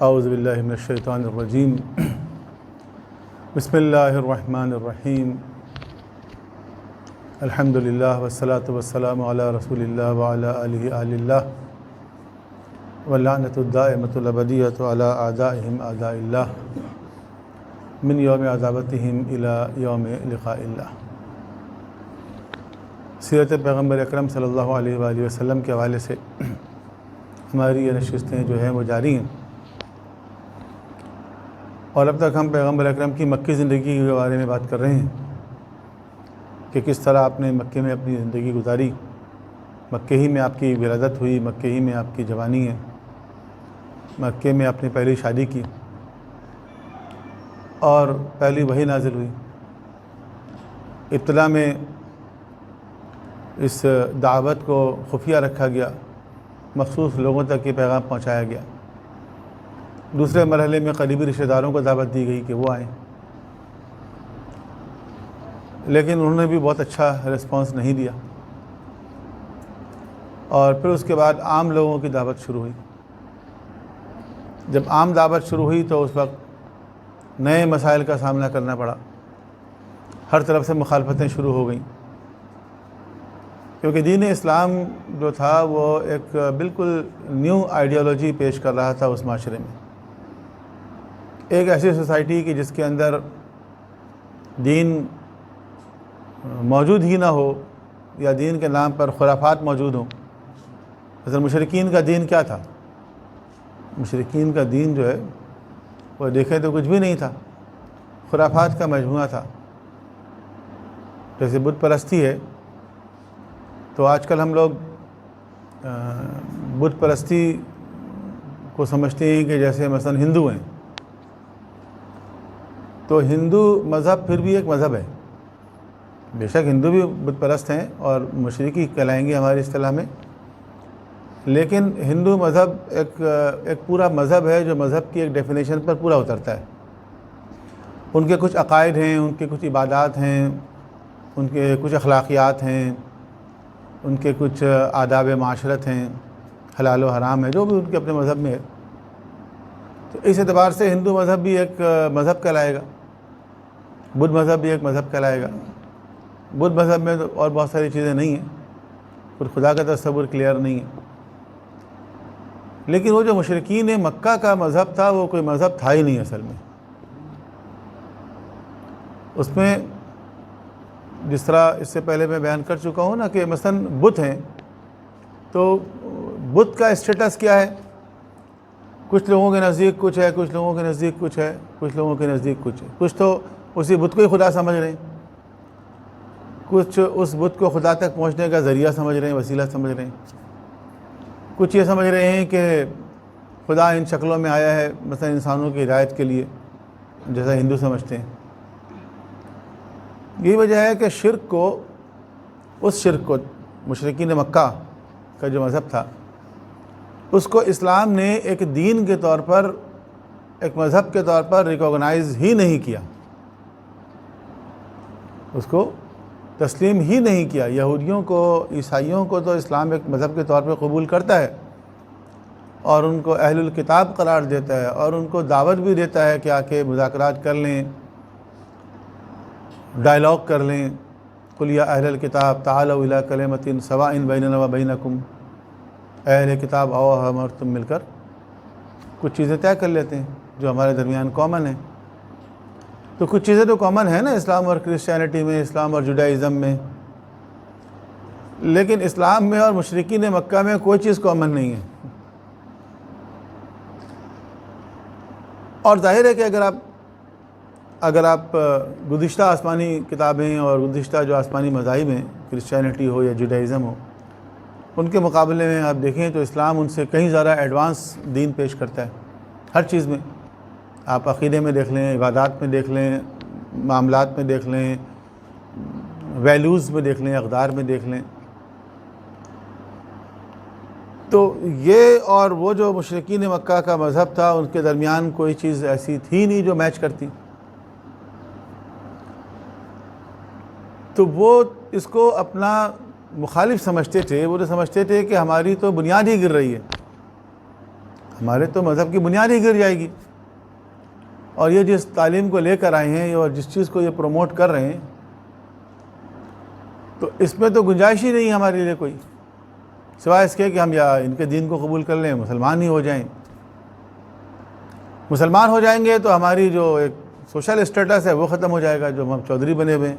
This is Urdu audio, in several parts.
اعوذ باللہ من الشیطان الرجیم بسم اللہ الرحمن الرحیم الحمد للہ والصلاة والسلام علی رسول اللہ وعلی آلہ آل اللہ واللعنۃ الدائمۃ الابدیۃ علی اعدائہم اعداء اللہ من یوم عذابتہم الی یوم لقاء اللہ۔ سیرت پیغمبر اکرم صلی اللہ علیہ وآلہ وسلم کے حوالے سے ہماری یہ نشستیں جو ہیں وہ جاری ہیں، اور اب تک ہم پیغمبر اکرم کی مکی زندگی کے بارے میں بات کر رہے ہیں کہ کس طرح آپ نے مکے میں اپنی زندگی گزاری، مکے ہی میں آپ کی ولادت ہوئی، مکے ہی میں آپ کی جوانی ہے، مکے میں اپنی پہلی شادی کی اور پہلی وحی نازل ہوئی۔ ابتدا میں اس دعوت کو خفیہ رکھا گیا، مخصوص لوگوں تک یہ پیغام پہنچایا گیا۔ دوسرے مرحلے میں قریبی رشتہ داروں کو دعوت دی گئی کہ وہ آئیں، لیکن انہوں نے بھی بہت اچھا رسپانس نہیں دیا، اور پھر اس کے بعد عام لوگوں کی دعوت شروع ہوئی۔ جب عام دعوت شروع ہوئی تو اس وقت نئے مسائل کا سامنا کرنا پڑا، ہر طرف سے مخالفتیں شروع ہو گئیں، کیونکہ دین اسلام جو تھا وہ ایک بالکل نیو آئیڈیالوجی پیش کر رہا تھا اس معاشرے میں، ایک ایسی سوسائٹی کی جس کے اندر دین موجود ہی نہ ہو یا دین کے نام پر خرافات موجود ہوں۔ مثلا مشرکین کا دین کیا تھا؟ مشرکین کا دین جو ہے وہ دیکھیں تو کچھ بھی نہیں تھا، خرافات کا مجموعہ تھا۔ جیسے بت پرستی ہے تو آج کل ہم لوگ بت پرستی کو سمجھتے ہیں کہ جیسے مثلا ہندو ہیں، تو ہندو مذہب پھر بھی ایک مذہب ہے، بے شک ہندو بھی بت پرست ہیں اور مشرکی کہلائیں گے ہماری اصطلاح میں، لیکن ہندو مذہب ایک پورا مذہب ہے جو مذہب کی ایک ڈیفینیشن پر پورا اترتا ہے۔ ان کے کچھ عقائد ہیں، ان کے کچھ عبادات ہیں، ان کے کچھ اخلاقیات ہیں، ان کے کچھ آداب معاشرت ہیں، حلال و حرام ہے، جو بھی ان کے اپنے مذہب میں ہے۔ تو اس اعتبار سے ہندو مذہب بھی ایک مذہب کہلائے گا، بدھ مذہب بھی ایک مذہب کہلائے گا۔ بدھ مذہب میں تو اور بہت ساری چیزیں نہیں ہیں، پھر خدا کا تصور کلیئر نہیں ہے، لیکن وہ جو مشرکین مکہ کا مذہب تھا وہ کوئی مذہب تھا ہی نہیں اصل میں۔ اس میں جس طرح اس سے پہلے میں بیان کر چکا ہوں نا کہ مثلا بت ہیں، تو بت کا اسٹیٹس کیا ہے؟ کچھ لوگوں کے نزدیک کچھ ہے، کچھ لوگوں کے نزدیک کچھ ہے، کچھ لوگوں کے نزدیک کچھ ہے، کچھ تو اسی بت کو ہی خدا سمجھ رہے ہیں، کچھ اس بت کو خدا تک پہنچنے کا ذریعہ سمجھ رہے ہیں، وسیلہ سمجھ رہے ہیں، کچھ یہ سمجھ رہے ہیں کہ خدا ان شکلوں میں آیا ہے مثلا انسانوں کی ہدایت کے لیے، جیسا ہندو سمجھتے ہیں۔ یہی وجہ ہے کہ شرک کو مشرکین مکہ کا جو مذہب تھا اس کو اسلام نے ایک دین کے طور پر، ایک مذہب کے طور پر ریکوگنائز ہی نہیں کیا، اس کو تسلیم ہی نہیں کیا۔ یہودیوں کو، عیسائیوں کو تو اسلام ایک مذہب کے طور پہ قبول کرتا ہے اور ان کو اہل الکتاب قرار دیتا ہے، اور ان کو دعوت بھی دیتا ہے کہ آ کے مذاکرات کر لیں، ڈائلاگ کر لیں۔ قل یا اہل الکتاب تعالوا الی کلمۃ سواء بیننا و بینکم، اہل کتاب آؤ ہم اور تم مل کر کچھ چیزیں طے کر لیتے ہیں جو ہمارے درمیان کامن ہیں۔ تو کچھ چیزیں تو کامن ہیں نا اسلام اور کرسچینٹی میں، اسلام اور جوڈائزم میں، لیکن اسلام میں اور مشرکین مکہ میں کوئی چیز کامن نہیں ہے۔ اور ظاہر ہے کہ اگر آپ گزشتہ آسمانی کتابیں اور گزشتہ جو آسمانی مذاہب ہیں، کرسچینٹی ہو یا جوڈائزم ہو، ان کے مقابلے میں آپ دیکھیں تو اسلام ان سے کہیں زیادہ ایڈوانس دین پیش کرتا ہے ہر چیز میں۔ آپ عقیدے میں دیکھ لیں، عبادات میں دیکھ لیں، معاملات میں دیکھ لیں، ویلیوز میں دیکھ لیں، اقدار میں دیکھ لیں۔ تو یہ اور وہ جو مشرکین مکہ کا مذہب تھا ان کے درمیان کوئی چیز ایسی تھی نہیں جو میچ کرتی۔ تو وہ اس کو اپنا مخالف سمجھتے تھے، وہ تو سمجھتے تھے کہ ہماری تو بنیاد ہی گر رہی ہے، ہمارے تو مذہب کی بنیاد ہی گر جائے گی. اور یہ جس تعلیم کو لے کر آئے ہیں اور جس چیز کو یہ پروموٹ کر رہے ہیں تو اس میں تو گنجائش ہی نہیں ہے ہمارے لیے کوئی، سوائے اس کے کہ ہم یا ان کے دین کو قبول کر لیں، مسلمان ہی ہو جائیں. مسلمان ہو جائیں گے تو ہماری جو ایک سوشل اسٹیٹس ہے وہ ختم ہو جائے گا. جو ہم چودھری بنے ہوئے ہیں،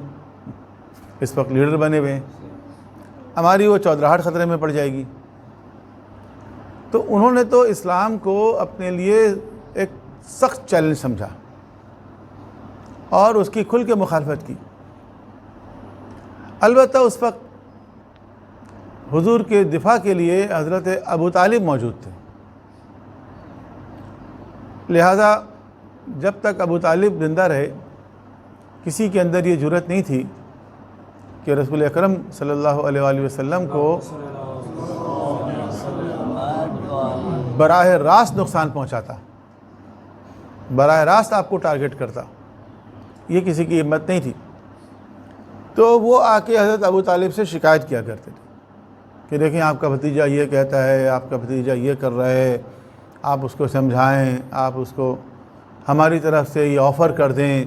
اس وقت لیڈر بنے ہوئے ہیں، ہماری وہ چودراہٹ خطرے میں پڑ جائے گی. تو انہوں نے تو اسلام کو اپنے لیے ایک سخت چیلنج سمجھا اور اس کی کھل کے مخالفت کی. البتہ اس وقت حضور کے دفاع کے لیے حضرت ابو طالب موجود تھے، لہذا جب تک ابو طالب زندہ رہے کسی کے اندر یہ جرأت نہیں تھی کہ رسول اکرم صلی اللہ علیہ وآلہ وسلم کو براہ راست نقصان پہنچاتا، براہ راست آپ کو ٹارگٹ کرتا. یہ کسی کی ہمت نہیں تھی. تو وہ آ کے حضرت ابو طالب سے شکایت کیا کرتے تھے کہ دیکھیں آپ کا بھتیجا یہ کہتا ہے، آپ کا بھتیجا یہ کر رہا ہے، آپ اس کو سمجھائیں، آپ اس کو ہماری طرف سے یہ آفر کر دیں.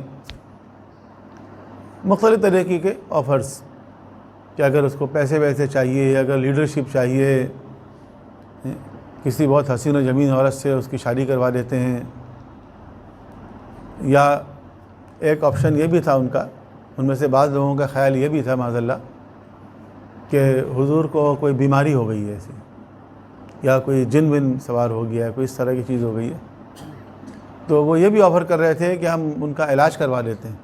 مختلف طریقے کے آفرز کہ اگر اس کو پیسے ویسے چاہیے، اگر لیڈرشپ چاہیے، کسی بہت حسین و جمیل عورت سے اس کی شادی کروا دیتے ہیں. یا ایک آپشن یہ بھی تھا ان میں سے بعض لوگوں کا خیال یہ بھی تھا معاذ اللہ کہ حضور کو کوئی بیماری ہو گئی ہے ایسی، یا کوئی جن ون سوار ہو گیا ہے، کوئی اس طرح کی چیز ہو گئی ہے، تو وہ یہ بھی آفر کر رہے تھے کہ ہم ان کا علاج کروا دیتے ہیں،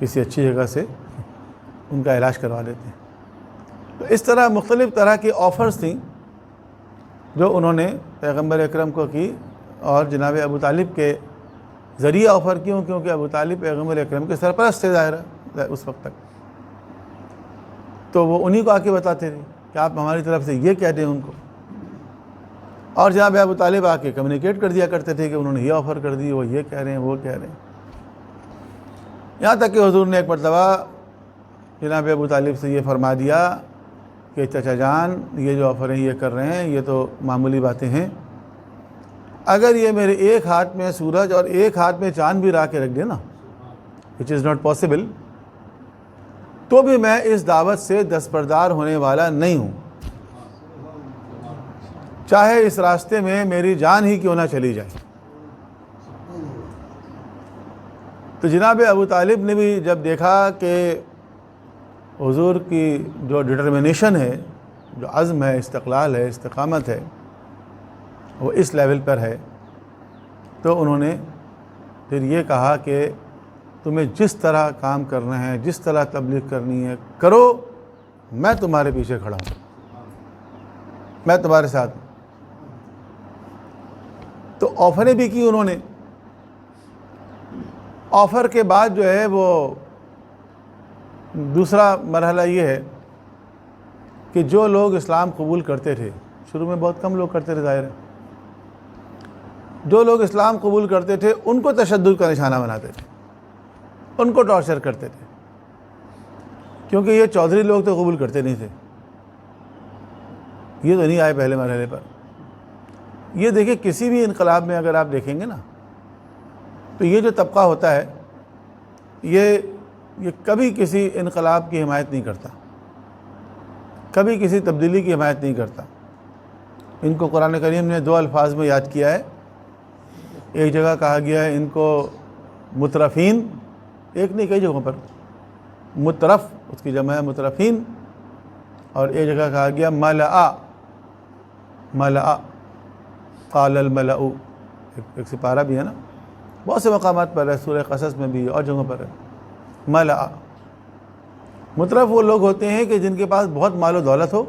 کسی اچھی جگہ سے ان کا علاج کروا دیتے ہیں. تو اس طرح مختلف طرح کی آفرز تھیں جو انہوں نے پیغمبر اکرم کو کی اور جناب ابو طالب کے ذریعہ آفر کیوں، کیونکہ ابو طالب پیغمبر اکرم کے سرپرست تھے ظاہر ہے اس وقت تک. تو وہ انہی کو آ کے بتاتے تھے کہ آپ ہماری طرف سے یہ کہہ دیں ان کو، اور جناب ابو طالب آ کے کمیونیکیٹ کر دیا کرتے تھے کہ انہوں نے یہ آفر کر دی، وہ یہ کہہ رہے ہیں، وہ کہہ رہے ہیں. یہاں تک کہ حضور نے ایک مرتبہ جناب ابو طالب سے یہ فرما دیا کہ چچا جان یہ جو آفر ہیں یہ کر رہے ہیں، یہ تو معمولی باتیں ہیں، اگر یہ میرے ایک ہاتھ میں سورج اور ایک ہاتھ میں چاند بھی لا کے رکھ دے نا، which is not possible، تو بھی میں اس دعوت سے دستبردار ہونے والا نہیں ہوں، چاہے اس راستے میں میری جان ہی کیوں نہ چلی جائے. تو جناب ابو طالب نے بھی جب دیکھا کہ حضور کی جو ڈٹرمنیشن ہے، جو عزم ہے، استقلال ہے، استقامت ہے، وہ اس لیول پر ہے، تو انہوں نے پھر یہ کہا کہ تمہیں جس طرح کام کرنا ہے، جس طرح تبلیغ کرنی ہے کرو، میں تمہارے پیچھے کھڑا ہوں، میں تمہارے ساتھ ہوں. تو آفریں بھی کی انہوں نے. آفر کے بعد جو ہے وہ دوسرا مرحلہ یہ ہے کہ جو لوگ اسلام قبول کرتے تھے، شروع میں بہت کم لوگ کرتے تھے ظاہر ہے، جو لوگ اسلام قبول کرتے تھے ان کو تشدد کا نشانہ بناتے تھے، ان کو ٹارچر کرتے تھے، کیونکہ یہ چودھری لوگ تو قبول کرتے نہیں تھے، یہ تو نہیں آئے پہلے مرحلے پر. یہ دیکھیں کسی بھی انقلاب میں اگر آپ دیکھیں گے نا تو یہ جو طبقہ ہوتا ہے یہ کبھی کسی انقلاب کی حمایت نہیں کرتا، کبھی کسی تبدیلی کی حمایت نہیں کرتا. ان کو قرآن کریم نے دو الفاظ میں یاد کیا ہے. ایک جگہ کہا گیا ہے ان کو مترفین، ایک نہیں کئی جگہوں پر مترف، اس کی جمع ہے مترفین، اور ایک جگہ کہا گیا ملأ، ملأ قال الملأ، ایک سپارہ بھی ہے نا، بہت سے مقامات پر ہے، سورہ قصص میں بھی اور جگہوں پر ہے. ملأ، مترف وہ لوگ ہوتے ہیں کہ جن کے پاس بہت مال و دولت ہو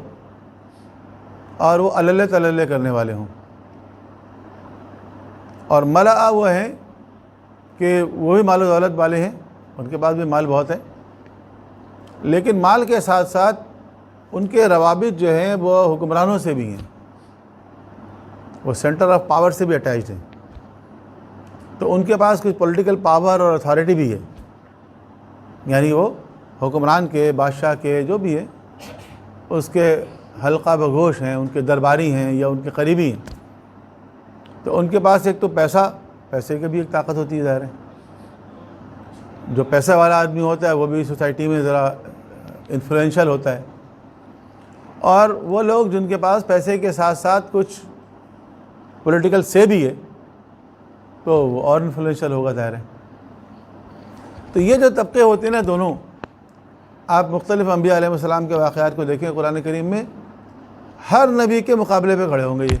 اور وہ عللے تللے کرنے والے ہوں، اور ملأ وہ ہیں کہ وہ بھی مال و دولت والے ہیں، ان کے پاس بھی مال بہت ہے، لیکن مال کے ساتھ ساتھ ان کے روابط جو ہیں وہ حکمرانوں سے بھی ہیں، وہ سینٹر آف پاور سے بھی اٹیچڈ ہیں، تو ان کے پاس کچھ پولیٹیکل پاور اور اتھارٹی بھی ہے، یعنی وہ حکمران کے، بادشاہ کے، جو بھی ہے اس کے حلقہ بگوش ہیں، ان کے درباری ہیں یا ان کے قریبی ہیں. تو ان کے پاس ایک تو پیسے کی بھی ایک طاقت ہوتی ہے ظاہر ہے. جو پیسہ والا آدمی ہوتا ہے وہ بھی سوسائٹی میں ذرا انفلوئنشل ہوتا ہے, اور وہ لوگ جن کے پاس پیسے کے ساتھ ساتھ کچھ پولیٹیکل سے بھی ہے تو وہ اور انفلوئنشل ہوگا ظاہر ہے. تو یہ جو طبقے ہوتے ہیں نا دونوں, آپ مختلف انبیاء علیہ السلام کے واقعات کو دیکھیں قرآن کریم میں, ہر نبی کے مقابلے پہ کھڑے ہوں گے, یہ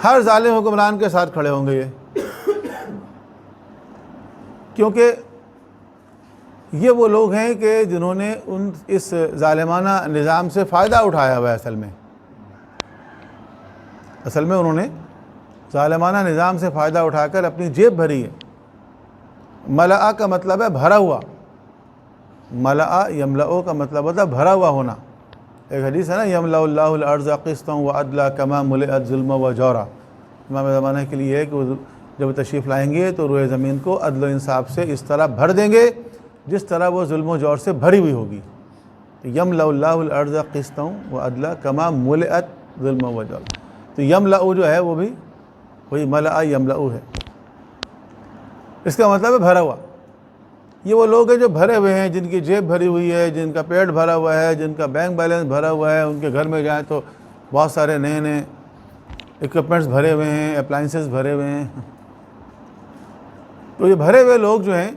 ہر ظالم حکمران کے ساتھ کھڑے ہوں گے یہ, کیونکہ یہ وہ لوگ ہیں کہ جنہوں نے اس ظالمانہ نظام سے فائدہ اٹھایا ہوا ہے. اصل میں انہوں نے ظالمانہ نظام سے فائدہ اٹھا کر اپنی جیب بھری ہے. ملأ کا مطلب ہے بھرا ہوا, ملأ یملأ کا مطلب ہوتا ہے بھرا ہوا ہونا. ایک حدیث ہے نا, یملأ اللہ الارض قسطا وعدلا کما ملئت ظلما وجورا. امام زمانہ کے لیے ہے کہ وہ جب تشریف لائیں گے تو روئے زمین کو عدل و انصاف سے اس طرح بھر دیں گے جس طرح وہ ظلم و جور سے بھری ہوئی ہوگی. یملأ اللہ الارض قسطا وعدلا کما ملئت ظلما وجورا. تو یملأ جو ہے وہ بھی وہی ملأ یملأ ہے, اس کا مطلب ہے بھرا ہوا. یہ وہ لوگ ہیں جو بھرے ہوئے ہیں, جن کی جیب بھری ہوئی ہے, جن کا پیٹ بھرا ہوا ہے, جن کا بینک بیلنس بھرا ہوا ہے. ان کے گھر میں جائیں تو بہت سارے نئے نئے اکوپمنٹس بھرے ہوئے ہیں, اپلائنسز بھرے ہوئے ہیں. تو یہ بھرے ہوئے لوگ جو ہیں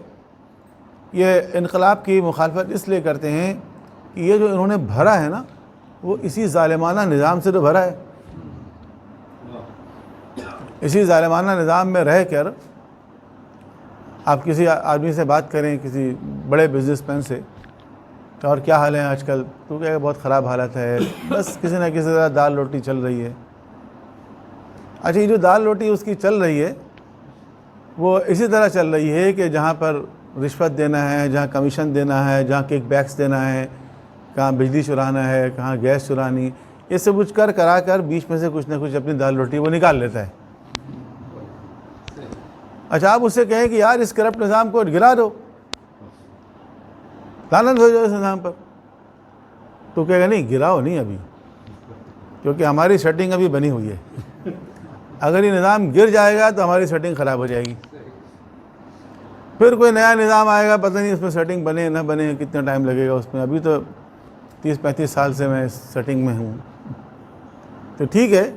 یہ انقلاب کی مخالفت اس لیے کرتے ہیں کہ یہ جو انہوں نے بھرا ہے نا وہ اسی ظالمانہ نظام سے تو بھرا ہے. اسی ظالمانہ نظام میں رہ کر آپ کسی آدمی سے بات کریں, کسی بڑے بزنس مین سے, کہ اور کیا حال ہے آج کل, تو کہے بہت خراب حالت ہے, بس کسی نہ کسی طرح دال روٹی چل رہی ہے. اچھا, یہ جو دال روٹی اس کی چل رہی ہے وہ اسی طرح چل رہی ہے کہ جہاں پر رشوت دینا ہے, جہاں کمیشن دینا ہے, جہاں کک بیکس دینا ہے, کہاں بجلی چرانا ہے, کہاں گیس چرانی, یہ سب کچھ کرا کر بیچ میں سے کچھ نہ کچھ اپنی دال روٹی وہ نکال لیتا ہے. اچھا, آپ اس سے کہیں کہ یار اس کرپٹ نظام کو گرا دو, لعنت ہو جائے اس نظام پر, تو کہے گا نہیں گراؤ نہیں ابھی, کیونکہ ہماری سیٹنگ ابھی بنی ہوئی ہے. اگر یہ نظام گر جائے گا تو ہماری سیٹنگ خراب ہو جائے گی, پھر کوئی نیا نظام آئے گا, پتہ نہیں اس میں سیٹنگ بنے نہ بنے, کتنا ٹائم لگے گا اس میں. ابھی تو 30-35 سال سے میں اس سیٹنگ میں ہوں. تو ٹھیک ہے,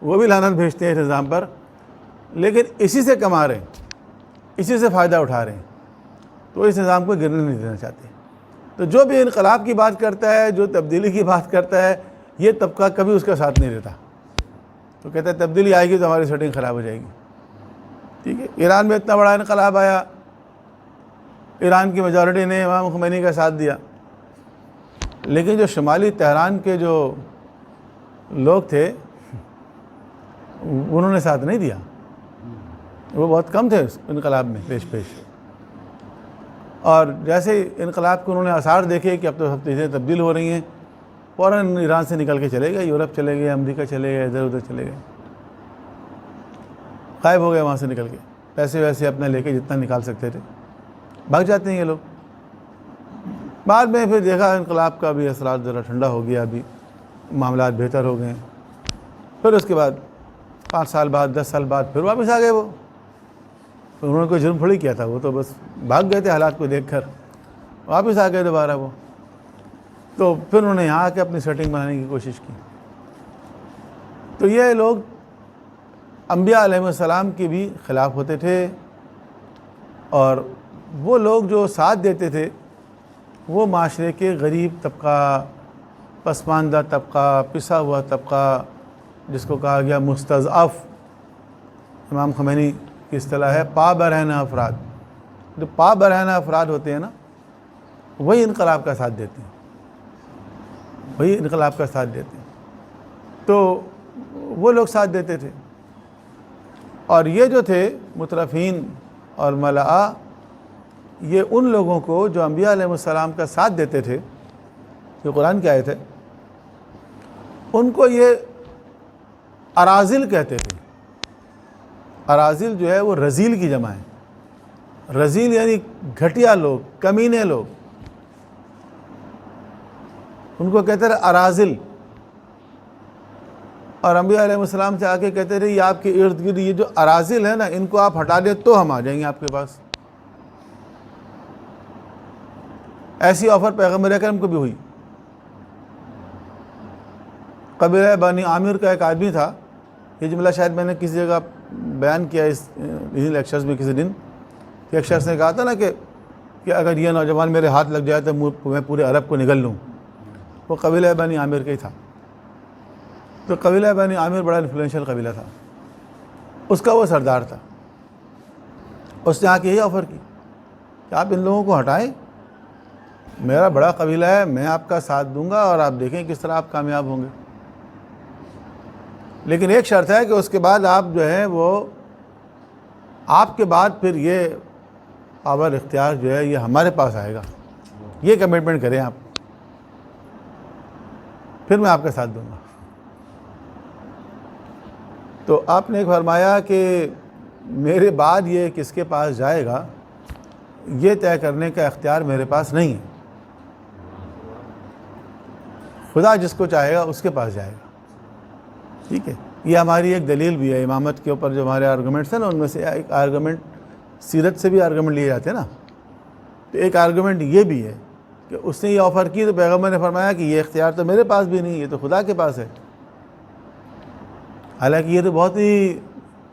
وہ بھی لعنت بھیجتے ہیں اس نظام پر, لیکن اسی سے کما رہے ہیں, اسی سے فائدہ اٹھا رہے ہیں, تو اس نظام کو گرنے نہیں دینا چاہتے. تو جو بھی انقلاب کی بات کرتا ہے, جو تبدیلی کی بات کرتا ہے, یہ طبقہ کبھی اس کا ساتھ نہیں دیتا. تو کہتا ہے تبدیلی آئے گی تو ہماری سیٹنگ خراب ہو جائے گی. ٹھیک ہے, ایران میں اتنا بڑا انقلاب آیا, ایران کی میجورٹی نے امام خمینی کا ساتھ دیا, لیکن جو شمالی تہران کے جو لوگ تھے انہوں نے ساتھ نہیں دیا. وہ بہت کم تھے اس انقلاب میں پیش. اور جیسے انقلاب کو انہوں نے آثار دیکھے کہ اب تو سب چیزیں تبدیل ہو رہی ہیں, فوراً ایران سے نکل کے چلے گئے, یورپ چلے گئے, امریکہ چلے گئے, ادھر ادھر چلے گئے, غائب ہو گئے وہاں سے نکل کے. پیسے ویسے اپنا لے کے جتنا نکال سکتے تھے بھاگ جاتے ہیں یہ لوگ. بعد میں پھر دیکھا انقلاب کا بھی اثرات ذرا ٹھنڈا ہو گیا, ابھی معاملات بہتر ہو گئے. پھر اس کے بعد 5 سال بعد 10 سال بعد پھر واپس آ گئے. وہ انہوں نے کوئی جرم تھوڑی کیا تھا, وہ تو بس بھاگ گئے تھے حالات کو دیکھ کر, واپس آ گئے دوبارہ وہ. تو پھر انہوں نے یہاں آ کے اپنی سیٹنگ بنانے کی کوشش کی. تو یہ لوگ انبیاء علیہ السلام کے بھی خلاف ہوتے تھے, اور وہ لوگ جو ساتھ دیتے تھے وہ معاشرے کے غریب طبقہ, پسماندہ طبقہ, پسا ہوا طبقہ, جس کو کہا گیا مستضعف. امام خمینی کی اصطلاح ہے پا برہنہ افراد. جو پا برہنہ افراد ہوتے ہیں نا وہی انقلاب کا ساتھ دیتے ہیں, وہی انقلاب کا ساتھ دیتے ہیں. تو وہ لوگ ساتھ دیتے تھے. اور یہ جو تھے مترفین اور ملأ, یہ ان لوگوں کو جو انبیاء علیہ السلام کا ساتھ دیتے تھے, جو قرآن کی آیت ہے, ان کو یہ اراذل کہتے تھے. اراذل جو ہے وہ رذیل کی جمع ہے. رذیل یعنی گھٹیا لوگ, کمینے لوگ, ان کو کہتے تھے اراذل. اور انبیاء علیہ السلام سے آ کے کہتے رہے یہ آپ کے ارد گرد یہ جو اراذل ہیں نا ان کو آپ ہٹا دیں تو ہم آ جائیں گے آپ کے پاس. ایسی آفر پیغمبر اکرم کو بھی ہوئی. قبیلہ بنی عامر کا ایک آدمی تھا, یہ جملہ شاید میں نے کسی جگہ بیان کیا انہی لیکچرز میں کسی دن, کہ ایک شخص نے کہا تھا نا کہ اگر یہ نوجوان میرے ہاتھ لگ جائے تو میں پورے عرب کو نگل لوں. وہ قبیلہ بنی عامر کا ہی تھا. تو قبیلہ بنی عامر بڑا انفلوئنشل قبیلہ تھا, اس کا وہ سردار تھا. اس نے آ کے یہی آفر کی کہ آپ ان لوگوں کو ہٹائیں, میرا بڑا قبیلہ ہے, میں آپ کا ساتھ دوں گا اور آپ دیکھیں کس طرح آپ کامیاب ہوں گے. لیکن ایک شرط ہے کہ اس کے بعد آپ جو ہے وہ آپ کے بعد پھر یہ پاور اختیار جو ہے یہ ہمارے پاس آئے گا, یہ کمٹمنٹ کریں آپ, پھر میں آپ کا ساتھ دوں گا. تو آپ نے فرمایا کہ میرے بعد یہ کس کے پاس جائے گا یہ طے کرنے کا اختیار میرے پاس نہیں ہے, خدا جس کو چاہے گا اس کے پاس جائے گا. ٹھیک ہے, یہ ہماری ایک دلیل بھی ہے امامت کے اوپر. جو ہمارے آرگومنٹس ہیں نا ان میں سے ایک آرگومنٹ, سیرت سے بھی آرگومنٹ لیے جاتے ہیں نا, تو ایک آرگومنٹ یہ بھی ہے کہ اس نے یہ آفر کی تو پیغمبر نے فرمایا کہ یہ اختیار تو میرے پاس بھی نہیں, یہ تو خدا کے پاس ہے. حالانکہ یہ تو بہت ہی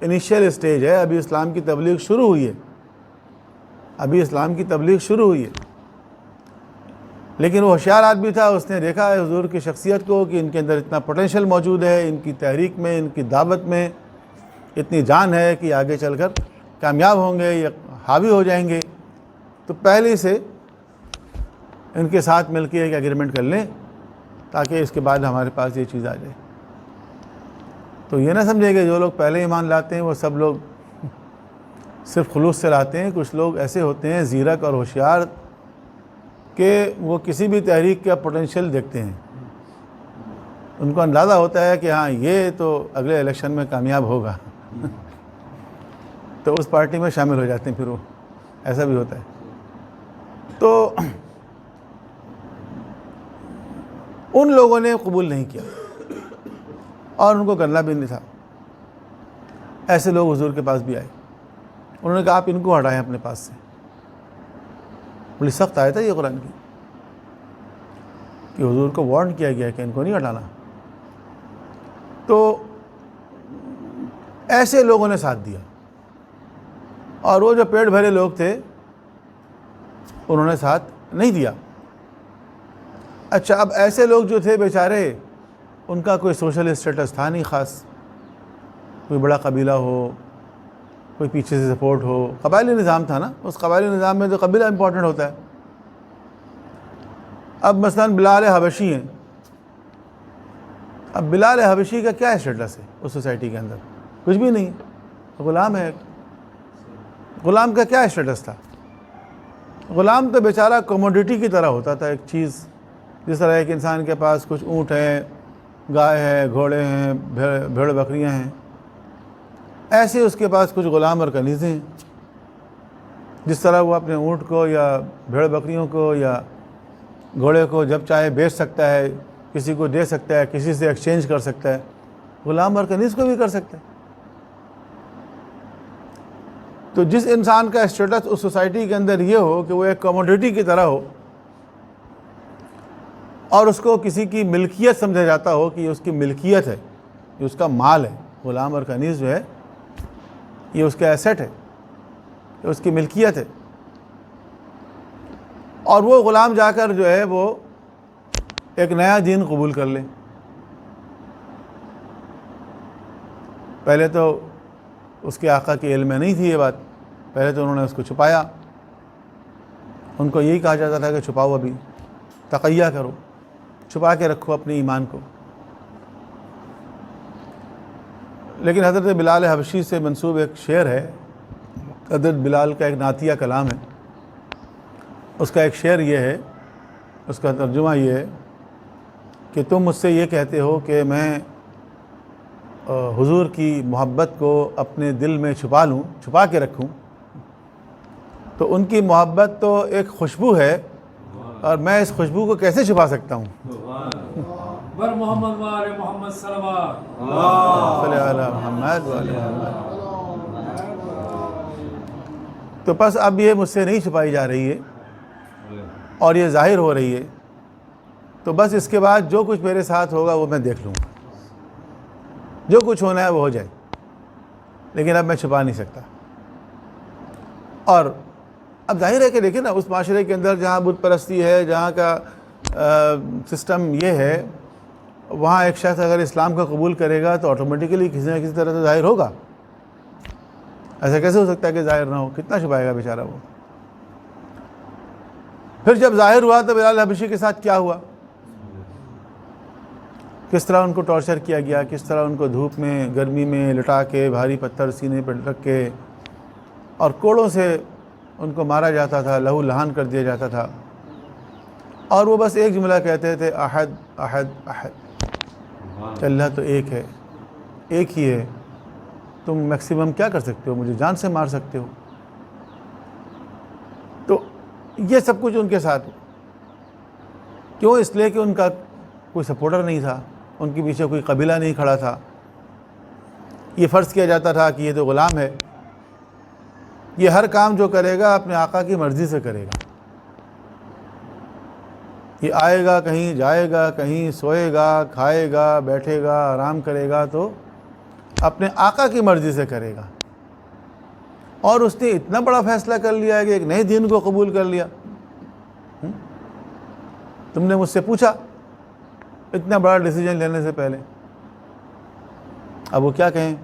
انیشیل اسٹیج ہے, ابھی اسلام کی تبلیغ شروع ہوئی ہے, ابھی اسلام کی تبلیغ شروع ہوئی ہے. لیکن وہ ہوشیار آدمی تھا, اس نے دیکھا ہے حضور کی شخصیت کو کہ ان کے اندر اتنا پوٹینشیل موجود ہے, ان کی تحریک میں, ان کی دعوت میں اتنی جان ہے کہ آگے چل کر کامیاب ہوں گے, یا حاوی ہو جائیں گے. تو پہلے سے ان کے ساتھ مل کے ایک ایگریمنٹ کر لیں تاکہ اس کے بعد ہمارے پاس یہ چیز آ جائے. تو یہ نہ سمجھے کہ جو لوگ پہلے ایمان لاتے ہیں وہ سب لوگ صرف خلوص سے لاتے ہیں. کچھ لوگ ایسے ہوتے ہیں زیرک اور ہوشیار کہ وہ کسی بھی تحریک کا پوٹینشیل دیکھتے ہیں, ان کو اندازہ ہوتا ہے کہ ہاں یہ تو اگلے الیکشن میں کامیاب ہوگا تو اس پارٹی میں شامل ہو جاتے ہیں. پھر وہ ایسا بھی ہوتا ہے. تو ان لوگوں نے قبول نہیں کیا اور ان کو کرنا بھی نہیں تھا. ایسے لوگ حضور کے پاس بھی آئے, انہوں نے کہا آپ ان کو ہٹائیں اپنے پاس سے. بڑی سخت آیت ہے یہ قرآن کی کہ حضور کو وارن کیا گیا کہ ان کو نہیں ہٹانا. تو ایسے لوگوں نے ساتھ دیا, اور وہ جو پیٹ بھرے لوگ تھے انہوں نے ساتھ نہیں دیا. اچھا, اب ایسے لوگ جو تھے بیچارے, ان کا کوئی سوشل اسٹیٹس تھا نہیں خاص, کوئی بڑا قبیلہ ہو, کوئی پیچھے سے سپورٹ ہو. قبائلی نظام تھا نا, اس قبائلی نظام میں تو قبیلہ امپورٹنٹ ہوتا ہے. اب مثلاً بلال حبشی ہیں, اب بلال حبشی کا کیا اسٹیٹس ہے اس سوسائٹی کے اندر؟ کچھ بھی نہیں, غلام ہے. غلام کا کیا اسٹیٹس تھا؟ غلام تو بیچارہ کوموڈیٹی کی طرح ہوتا تھا, ایک چیز. جس طرح ایک انسان کے پاس کچھ اونٹ ہیں, گائے ہے, گھوڑے ہیں, بھیڑ بکریاں ہیں, ایسے اس کے پاس کچھ غلام اور کنیزیں ہیں. جس طرح وہ اپنے اونٹ کو یا بھیڑ بکریوں کو یا گھوڑے کو جب چاہے بیچ سکتا ہے, کسی کو دے سکتا ہے, کسی سے ایکسچینج کر سکتا ہے, غلام اور کنیز کو بھی کر سکتا ہے. تو جس انسان کا اسٹیٹس اس سوسائٹی کے اندر یہ ہو کہ وہ ایک کموڈیٹی کی طرح ہو اور اس کو کسی کی ملکیت سمجھا جاتا ہو کہ یہ اس کی ملکیت ہے, یہ اس کا مال ہے, غلام اور کنیز جو ہے یہ اس کا ایسٹ ہے, یہ اس کی ملکیت ہے. اور وہ غلام جا کر جو ہے وہ ایک نیا دین قبول کر لے. پہلے تو اس کے آقا کے علم میں نہیں تھی یہ بات, پہلے تو انہوں نے اس کو چھپایا. ان کو یہی کہا جاتا تھا کہ چھپاؤ, ابھی تقیہ کرو, چھپا کے رکھو اپنے ایمان کو. لیکن حضرت بلال حبشی سے منسوب ایک شعر ہے, حضرت بلال کا ایک نعتیہ کلام ہے. اس کا ایک شعر یہ ہے, اس کا ترجمہ یہ ہے کہ تم مجھ سے یہ کہتے ہو کہ میں حضور کی محبت کو اپنے دل میں چھپا لوں, چھپا کے رکھوں. تو ان کی محبت تو ایک خوشبو ہے, اور میں اس خوشبو کو کیسے چھپا سکتا ہوں؟ بر محمد وآل محمد صلوات صلی علی محمد وآل محمد۔ تو بس اب یہ مجھ سے نہیں چھپائی جا رہی ہے اور یہ ظاہر ہو رہی ہے، تو بس اس کے بعد جو کچھ میرے ساتھ ہوگا وہ میں دیکھ لوں گا، جو کچھ ہونا ہے وہ ہو جائے، لیکن اب میں چھپا نہیں سکتا۔ اور اب ظاہر ہے کہ دیکھیں نا، اس معاشرے کے اندر جہاں بت پرستی ہے، جہاں کا سسٹم یہ ہے، وہاں ایک شخص اگر اسلام کو قبول کرے گا تو آٹومیٹیکلی کسی نہ کسی طرح سے ظاہر ہوگا۔ ایسا کیسے ہو سکتا ہے کہ ظاہر نہ ہو؟ کتنا چھپائے گا بیچارہ وہ۔ پھر جب ظاہر ہوا تو بلال حبشی کے ساتھ کیا ہوا، کس طرح ان کو ٹارچر کیا گیا، کس طرح ان کو دھوپ میں گرمی میں لٹا کے بھاری پتھر سینے پر رکھ کے اور کوڑوں سے ان کو مارا جاتا تھا، لہو لہان کر دیا جاتا تھا، اور وہ بس ایک جملہ کہتے تھے، احد احد احد، اللہ تو ایک ہے، ایک ہی ہے، تم میکسیمم کیا کر سکتے ہو، مجھے جان سے مار سکتے ہو۔ تو یہ سب کچھ ان کے ساتھ کیوں؟ اس لیے کہ ان کا کوئی سپورٹر نہیں تھا، ان کے پیچھے کوئی قبیلہ نہیں کھڑا تھا۔ یہ فرض کیا جاتا تھا کہ یہ تو غلام ہے، یہ ہر کام جو کرے گا اپنے آقا کی مرضی سے کرے گا، یہ آئے گا کہیں، جائے گا کہیں، سوئے گا، کھائے گا، بیٹھے گا، آرام کرے گا تو اپنے آقا کی مرضی سے کرے گا۔ اور اس نے اتنا بڑا فیصلہ کر لیا ہے کہ ایک نئے دین کو قبول کر لیا۔ تم نے مجھ سے پوچھا اتنا بڑا ڈیسیجن لینے سے پہلے، اب وہ کیا کہیں؟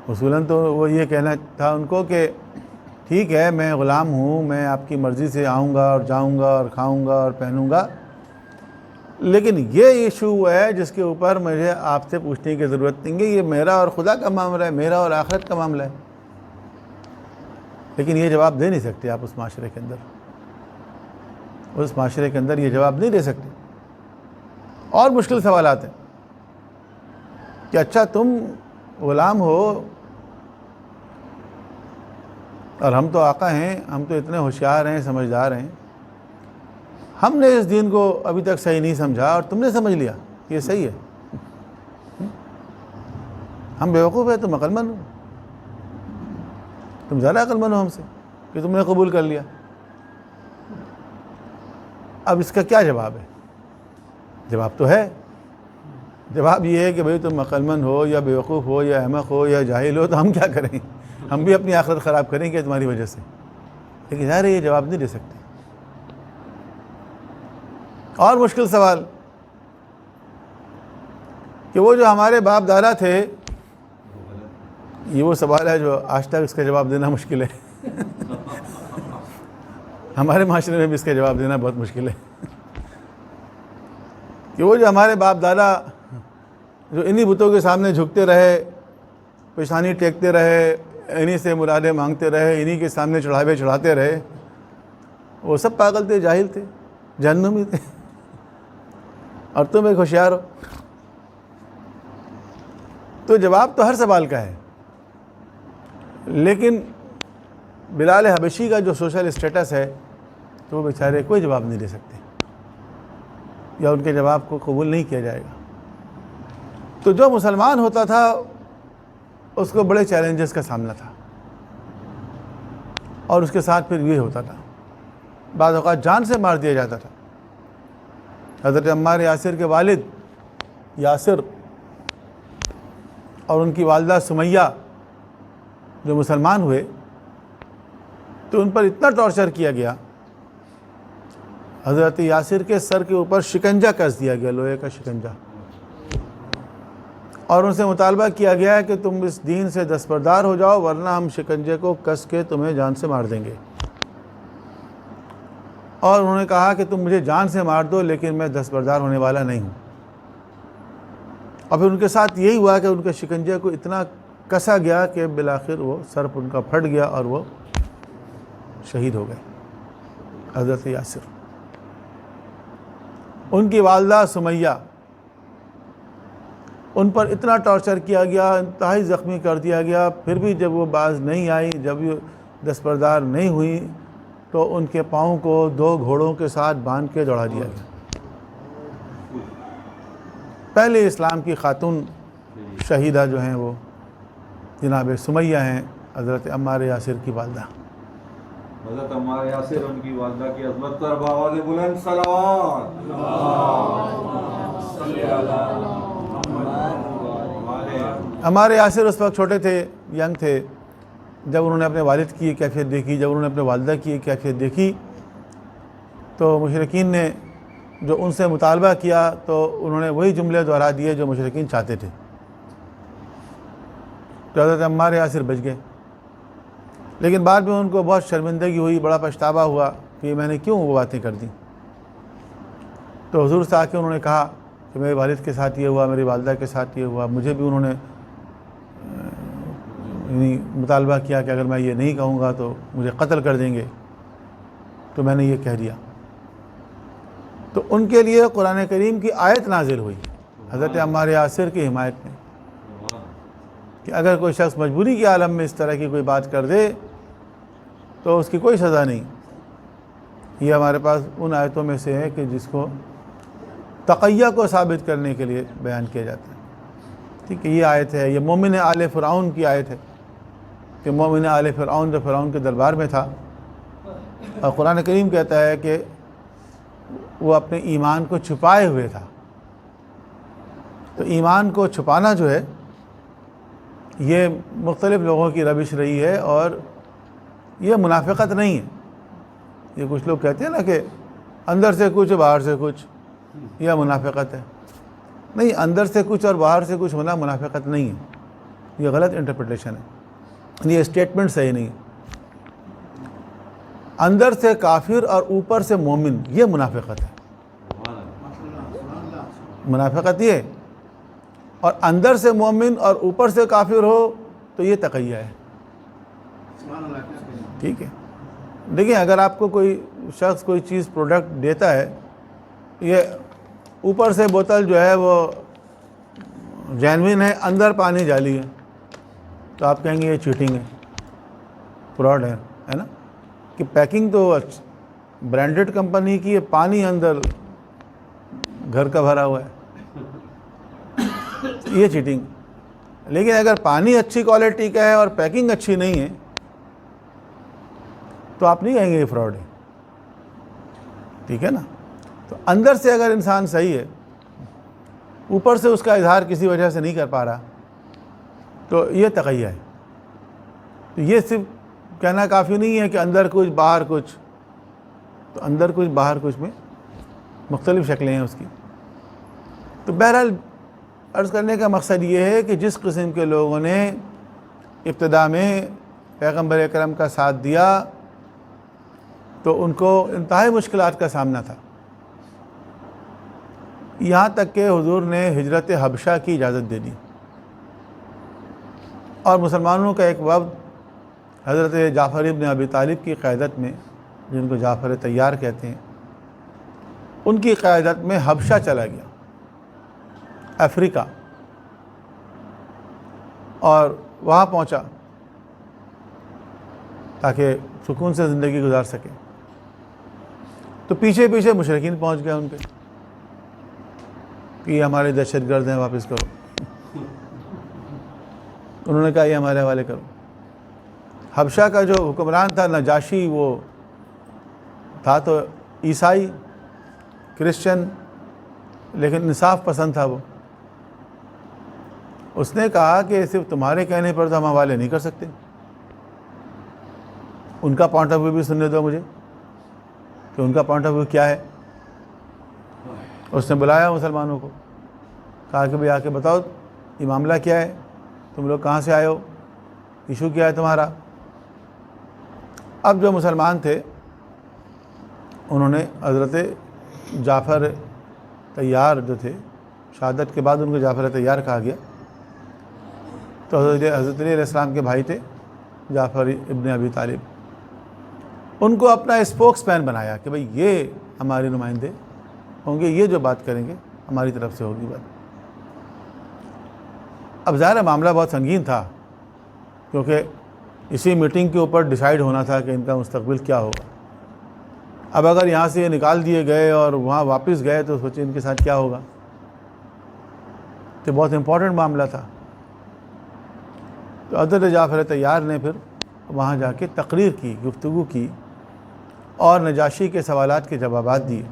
اصولاً تو وہ یہ کہنا تھا ان کو کہ ٹھیک ہے، میں غلام ہوں، میں آپ کی مرضی سے آؤں گا اور جاؤں گا اور کھاؤں گا اور پہنوں گا، لیکن یہ ایشو ہے جس کے اوپر مجھے آپ سے پوچھنے کی ضرورت نہیں ہے، یہ میرا اور خدا کا معاملہ ہے، میرا اور آخرت کا معاملہ ہے۔ لیکن یہ جواب دے نہیں سکتے آپ اس معاشرے کے اندر، اس معاشرے کے اندر یہ جواب نہیں دے سکتے۔ اور مشکل سوالات ہیں کہ اچھا تم غلام ہو اور ہم تو آقا ہیں، ہم تو اتنے ہوشیار ہیں، سمجھدار ہیں، ہم نے اس دین کو ابھی تک صحیح نہیں سمجھا اور تم نے سمجھ لیا کہ یہ صحیح ہے۔ ہم بیوقوف ہیں، تم عقل مند ہو، تم زیادہ عقل مند ہو ہم سے کہ تم نے قبول کر لیا۔ اب اس کا کیا جواب ہے؟ جواب تو ہے، جواب یہ ہے کہ بھئی تم عقل مند ہو یا بیوقوف ہو یا احمق ہو یا جاہل ہو تو ہم کیا کریں، ہم بھی اپنی آخرت خراب کریں گے تمہاری وجہ سے۔ لیکن ظاہر ہے یہ جواب نہیں دے سکتے۔ اور مشکل سوال کہ وہ جو ہمارے باپ دادا تھے، یہ وہ سوال ہے جو آج تک اس کا جواب دینا مشکل ہے۔ ہمارے معاشرے میں بھی اس کا جواب دینا بہت مشکل ہے کہ وہ جو ہمارے باپ دادا جو انہی بتوں کے سامنے جھکتے رہے، پیشانی ٹیکتے رہے، انہی سے مرادیں مانگتے رہے، انہی کے سامنے چڑھاوے چڑھاتے رہے، وہ سب پاگل تھے، جاہل تھے، جہنمی تھے، اور تم ایک ہوشیار ہو۔ تو جواب تو ہر سوال کا ہے، لیکن بلال حبشی کا جو سوشل اسٹیٹس ہے تو وہ بیچارے کوئی جواب نہیں دے سکتے، یا ان کے جواب کو قبول نہیں کیا جائے گا۔ تو جو مسلمان ہوتا تھا اس کو بڑے چیلنجز کا سامنا تھا، اور اس کے ساتھ پھر یہ ہوتا تھا، بعض اوقات جان سے مار دیا جاتا تھا۔ حضرت عمار یاسر کے والد یاسر اور ان کی والدہ سمیہ جو مسلمان ہوئے تو ان پر اتنا ٹارچر کیا گیا، حضرت یاسر کے سر کے اوپر شکنجہ کس دیا گیا، لوہے کا شکنجہ، اور ان سے مطالبہ کیا گیا ہے کہ تم اس دین سے دستبردار ہو جاؤ ورنہ ہم شکنجے کو کس کے تمہیں جان سے مار دیں گے۔ اور انہوں نے کہا کہ تم مجھے جان سے مار دو لیکن میں دستبردار ہونے والا نہیں ہوں۔ اور پھر ان کے ساتھ یہی ہوا کہ ان کے شکنجے کو اتنا کسا گیا کہ بالآخر وہ سر ان کا پھٹ گیا اور وہ شہید ہو گئے، حضرت یاسر۔ ان کی والدہ سمیہ، ان پر اتنا ٹارچر کیا گیا، انتہائی زخمی کر دیا گیا، پھر بھی جب وہ باز نہیں آئی، جب یہ دستبردار نہیں ہوئی تو ان کے پاؤں کو 2 گھوڑوں کے ساتھ باندھ کے دوڑا دیا گیا۔ پہلے اسلام کی خاتون شہیدہ جو ہیں وہ جناب سمیہ ہیں، حضرت عمار یاسر کی والدہ۔ حضرت عمار یاسر ان کی والدہ کی عظمت پر بآواز بلند صلوات۔ عمار یاسر اس وقت چھوٹے تھے، ینگ تھے، جب انہوں نے اپنے والد کی یہ کیفیت دیکھی، جب انہوں نے اپنے والدہ کی یہ کیفیت دیکھی تو مشرکین نے جو ان سے مطالبہ کیا تو انہوں نے وہی جملے دہرا دیے جو مشرکین چاہتے تھے، تو حضرت عمار یاسر بچ گئے۔ لیکن بعد میں ان کو بہت شرمندگی ہوئی، بڑا پچھتاوا ہوا کہ میں نے کیوں وہ باتیں کر دیں۔ تو حضور سے آ کے انہوں نے کہا کہ میرے والد کے ساتھ یہ ہوا، میری والدہ کے ساتھ یہ ہوا، مجھے بھی انہوں نے مطالبہ کیا کہ اگر میں یہ نہیں کہوں گا تو مجھے قتل کر دیں گے، تو میں نے یہ کہہ دیا۔ تو ان کے لیے قرآن کریم کی آیت نازل ہوئی حضرت عمار یاسر کی حمایت میں کہ اگر کوئی شخص مجبوری کے عالم میں اس طرح کی کوئی بات کر دے تو اس کی کوئی سزا نہیں۔ یہ ہمارے پاس ان آیتوں میں سے ہے کہ جس کو تقیہ کو ثابت کرنے کے لیے بیان کیا جاتا ہے۔ ٹھیک ہے، یہ آیت ہے، یہ مومن آل فرعون کی آیت ہے کہ مومن آل فرعون جو فرعون کے دربار میں تھا، اور قرآن کریم کہتا ہے کہ وہ اپنے ایمان کو چھپائے ہوئے تھا۔ تو ایمان کو چھپانا جو ہے یہ مختلف لوگوں کی روش رہی ہے، اور یہ منافقت نہیں ہے۔ یہ کچھ لوگ کہتے ہیں نا کہ اندر سے کچھ باہر سے کچھ، یہ منافقت ہے۔ نہیں، اندر سے کچھ اور باہر سے کچھ ہونا منافقت نہیں ہے، یہ غلط انٹرپریٹیشن ہے، یہ اسٹیٹمنٹ صحیح نہیں ہے۔ اندر سے کافر اور اوپر سے مومن، یہ منافقت ہے۔ منافقت یہ ہے، اور اندر سے مومن اور اوپر سے کافر ہو تو یہ تقیہ ہے۔ ٹھیک ہے، دیکھیں اگر آپ کو کوئی شخص کوئی چیز پروڈکٹ دیتا ہے، یہ اوپر سے بوتل جو ہے وہ جینوین ہے، اندر پانی جعلی ہے، تو آپ کہیں گے یہ چیٹنگ ہے، فراڈ ہے نا، کہ پیکنگ تو برانڈڈ کمپنی کی ہے، پانی اندر گھر کا بھرا ہوا ہے، یہ چیٹنگ۔ لیکن اگر پانی اچھی کوالٹی کا ہے اور پیکنگ اچھی نہیں ہے تو آپ نہیں کہیں گے یہ فراڈ ہے، ٹھیک ہے نا۔ تو اندر سے اگر انسان صحیح ہے، اوپر سے اس کا اظہار کسی وجہ سے نہیں کر پا رہا، تو یہ تقیہ ہے۔ تو یہ صرف کہنا کافی نہیں ہے کہ اندر کچھ باہر کچھ، تو اندر کچھ باہر کچھ میں مختلف شکلیں ہیں اس کی۔ تو بہرحال عرض کرنے کا مقصد یہ ہے کہ جس قسم کے لوگوں نے ابتدا میں پیغمبر اکرم کا ساتھ دیا تو ان کو انتہائی مشکلات کا سامنا تھا، یہاں تک کہ حضور نے ہجرت حبشہ کی اجازت دے دی، اور مسلمانوں کا ایک وفد حضرت جعفر ابن ابی طالب کی قیادت میں، جن کو جعفر طیار کہتے ہیں، ان کی قیادت میں حبشہ چلا گیا، افریقہ، اور وہاں پہنچا تاکہ سکون سے زندگی گزار سکے۔ تو پیچھے پیچھے مشرکین پہنچ گئے ان پہ کہ یہ ہمارے دہشت گرد ہیں، واپس کرو۔ انہوں نے کہا یہ ہمارے حوالے کرو۔ حبشہ کا جو حکمران تھا نجاشی، وہ تھا تو عیسائی کرسچن، لیکن انصاف پسند تھا وہ۔ اس نے کہا کہ صرف تمہارے کہنے پر تو ہم حوالے نہیں کر سکتے، ان کا پوائنٹ آف ویو بھی سننے دو مجھے کہ ان کا پوائنٹ آف ویو کیا ہے۔ اس نے بلایا مسلمانوں کو، کہا کہ بھئی آ کے بتاؤ یہ معاملہ کیا ہے، تم لوگ کہاں سے آئے ہو، ایشو کیا ہے تمہارا۔ اب جو مسلمان تھے انہوں نے حضرت جعفر طیار جو تھے، شہادت کے بعد ان کو جعفر طیار کہا گیا، تو حضرت علیہ السلام کے بھائی تھے جعفر ابن ابی طالب، ان کو اپنا اسپوکس مین بنایا کہ بھئی یہ ہمارے نمائندے ہوں گے، یہ جو بات کریں گے ہماری طرف سے ہوگی بات۔ اب ظاہر معاملہ بہت سنگین تھا، کیونکہ اسی میٹنگ کے اوپر ڈیسائیڈ ہونا تھا کہ ان کا مستقبل کیا ہوگا۔ اب اگر یہاں سے یہ نکال دیے گئے اور وہاں واپس گئے تو سوچیں ان کے ساتھ کیا ہوگا۔ تو بہت امپورٹنٹ معاملہ تھا. تو حضرت جعفر طیار نے پھر وہاں جا کے تقریر کی, گفتگو کی اور نجاشی کے سوالات کے جوابات دیے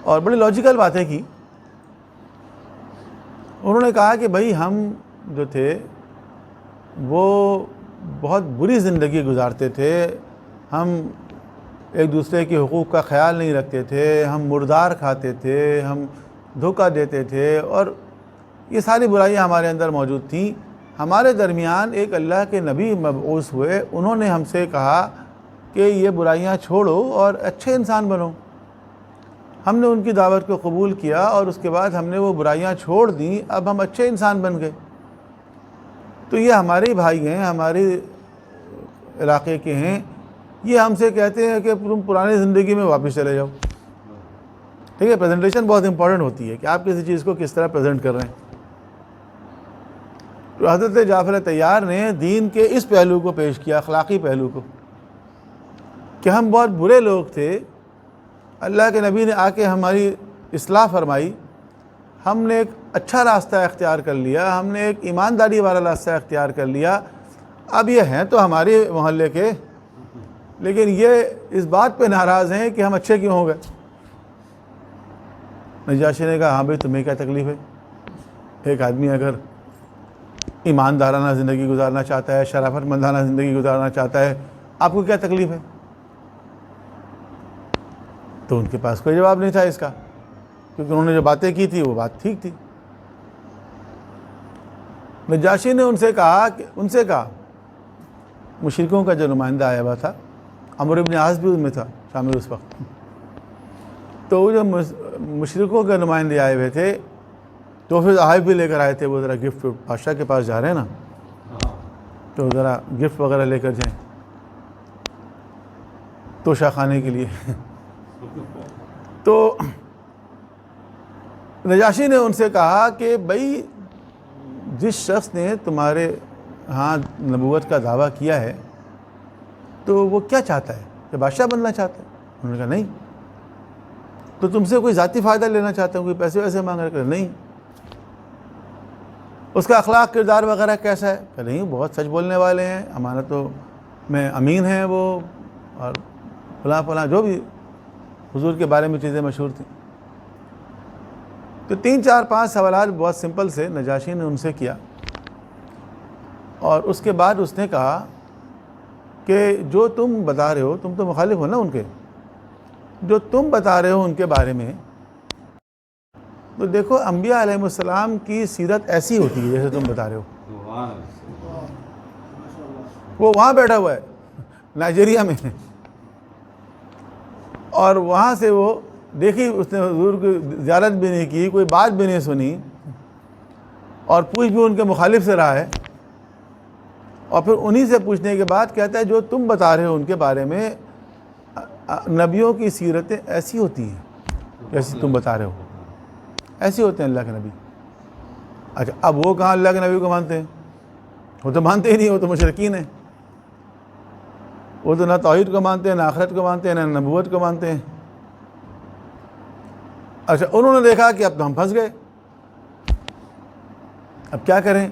اور بڑی لاجیکل باتیں کی. انہوں نے کہا کہ بھائی ہم جو تھے وہ بہت بری زندگی گزارتے تھے, ہم ایک دوسرے کے حقوق کا خیال نہیں رکھتے تھے, ہم مردار کھاتے تھے, ہم دھوکہ دیتے تھے, اور یہ ساری برائیاں ہمارے اندر موجود تھیں. ہمارے درمیان ایک اللہ کے نبی مبعوث ہوئے, انہوں نے ہم سے کہا کہ یہ برائیاں چھوڑو اور اچھے انسان بنو. ہم نے ان کی دعوت کو قبول کیا اور اس کے بعد ہم نے وہ برائیاں چھوڑ دیں, اب ہم اچھے انسان بن گئے. تو یہ ہمارے بھائی ہیں, ہمارے علاقے کے ہیں, یہ ہم سے کہتے ہیں کہ تم پرانی زندگی میں واپس چلے جاؤ. ٹھیک ہے, پریزنٹیشن بہت امپورٹنٹ ہوتی ہے کہ آپ کسی چیز کو کس طرح پریزنٹ کر رہے ہیں. تو حضرت جعفر طیار نے دین کے اس پہلو کو پیش کیا, اخلاقی پہلو کو, کہ ہم بہت برے لوگ تھے, اللہ کے نبی نے آ کے ہماری اصلاح فرمائی, ہم نے ایک اچھا راستہ اختیار کر لیا, ہم نے ایک ایمانداری والا راستہ اختیار کر لیا. اب یہ ہیں تو ہمارے محلے کے, لیکن یہ اس بات پہ ناراض ہیں کہ ہم اچھے کیوں ہو گئے. نجاشی نے کہا ہاں بھائی تمہیں کیا تکلیف ہے, ایک آدمی اگر ایماندارانہ زندگی گزارنا چاہتا ہے, شرافت مندانہ زندگی گزارنا چاہتا ہے, آپ کو کیا تکلیف ہے. تو ان کے پاس کوئی جواب نہیں تھا اس کا, کیونکہ انہوں نے جو باتیں کی تھی وہ بات ٹھیک تھی. نجاشی نے ان سے کہا مشرکوں کا جو نمائندہ آیا ہوا تھا, عمرو بن عاص بھی ان میں تھا شامل اس وقت, تو وہ جو مشرکوں کے نمائندے آئے ہوئے تھے تو پھر تحائف بھی لے کر آئے تھے. وہ ذرا گفٹ, بادشاہ کے پاس جا رہے ہیں نا, تو ذرا گفٹ وغیرہ لے کر جائیں توشہ خانے کے لیے. تو نجاشی نے ان سے کہا کہ بھائی جس شخص نے تمہارے ہاں نبوت کا دعویٰ کیا ہے تو وہ کیا چاہتا ہے, کہ بادشاہ بننا چاہتا ہے. انہوں نے کہا نہیں. تو تم سے کوئی ذاتی فائدہ لینا چاہتا ہوں, کوئی پیسے ویسے مانگ رہے کہ نہیں. اس کا اخلاق کردار وغیرہ کیسا ہے, کہ نہیں بہت سچ بولنے والے ہیں, امانتوں میں امین ہیں وہ, اور فلاں جو بھی حضور کے بارے میں چیزیں مشہور تھیں. تو 3 4 5 سوالات بہت سمپل سے نجاشی نے ان سے کیا, اور اس کے بعد اس نے کہا کہ جو تم بتا رہے ہو, تم تو مخالف ہو نا ان کے, جو تم بتا رہے ہو ان کے بارے میں, تو دیکھو انبیاء علیہ السلام کی سیرت ایسی ہوتی ہے جیسے تم بتا رہے ہو. وہ وہاں بیٹھا ہوا ہے نائجیریا میں, اور وہاں سے وہ دیکھی, اس نے حضور کی زیارت بھی نہیں کی, کوئی بات بھی نہیں سنی, اور پوچھ بھی ان کے مخالف سے رہا ہے. اور پھر انہی سے پوچھنے کے بعد کہتا ہے جو تم بتا رہے ہو ان کے بارے میں, نبیوں کی سیرتیں ایسی ہوتی ہیں جیسی تم بتا رہے ہو, ایسے ہوتے ہیں اللہ کے نبی. اچھا اب وہ کہاں اللہ کے نبی کو مانتے ہیں, وہ تو مانتے ہی نہیں, وہ تو مشرکین ہیں. وہ تو نہ توحید کو مانتے ہیں, نہ آخرت کو مانتے ہیں, نہ نبوت کو مانتے ہیں. اچھا انہوں نے دیکھا کہ اب تو ہم پھنس گئے, اب کیا کریں.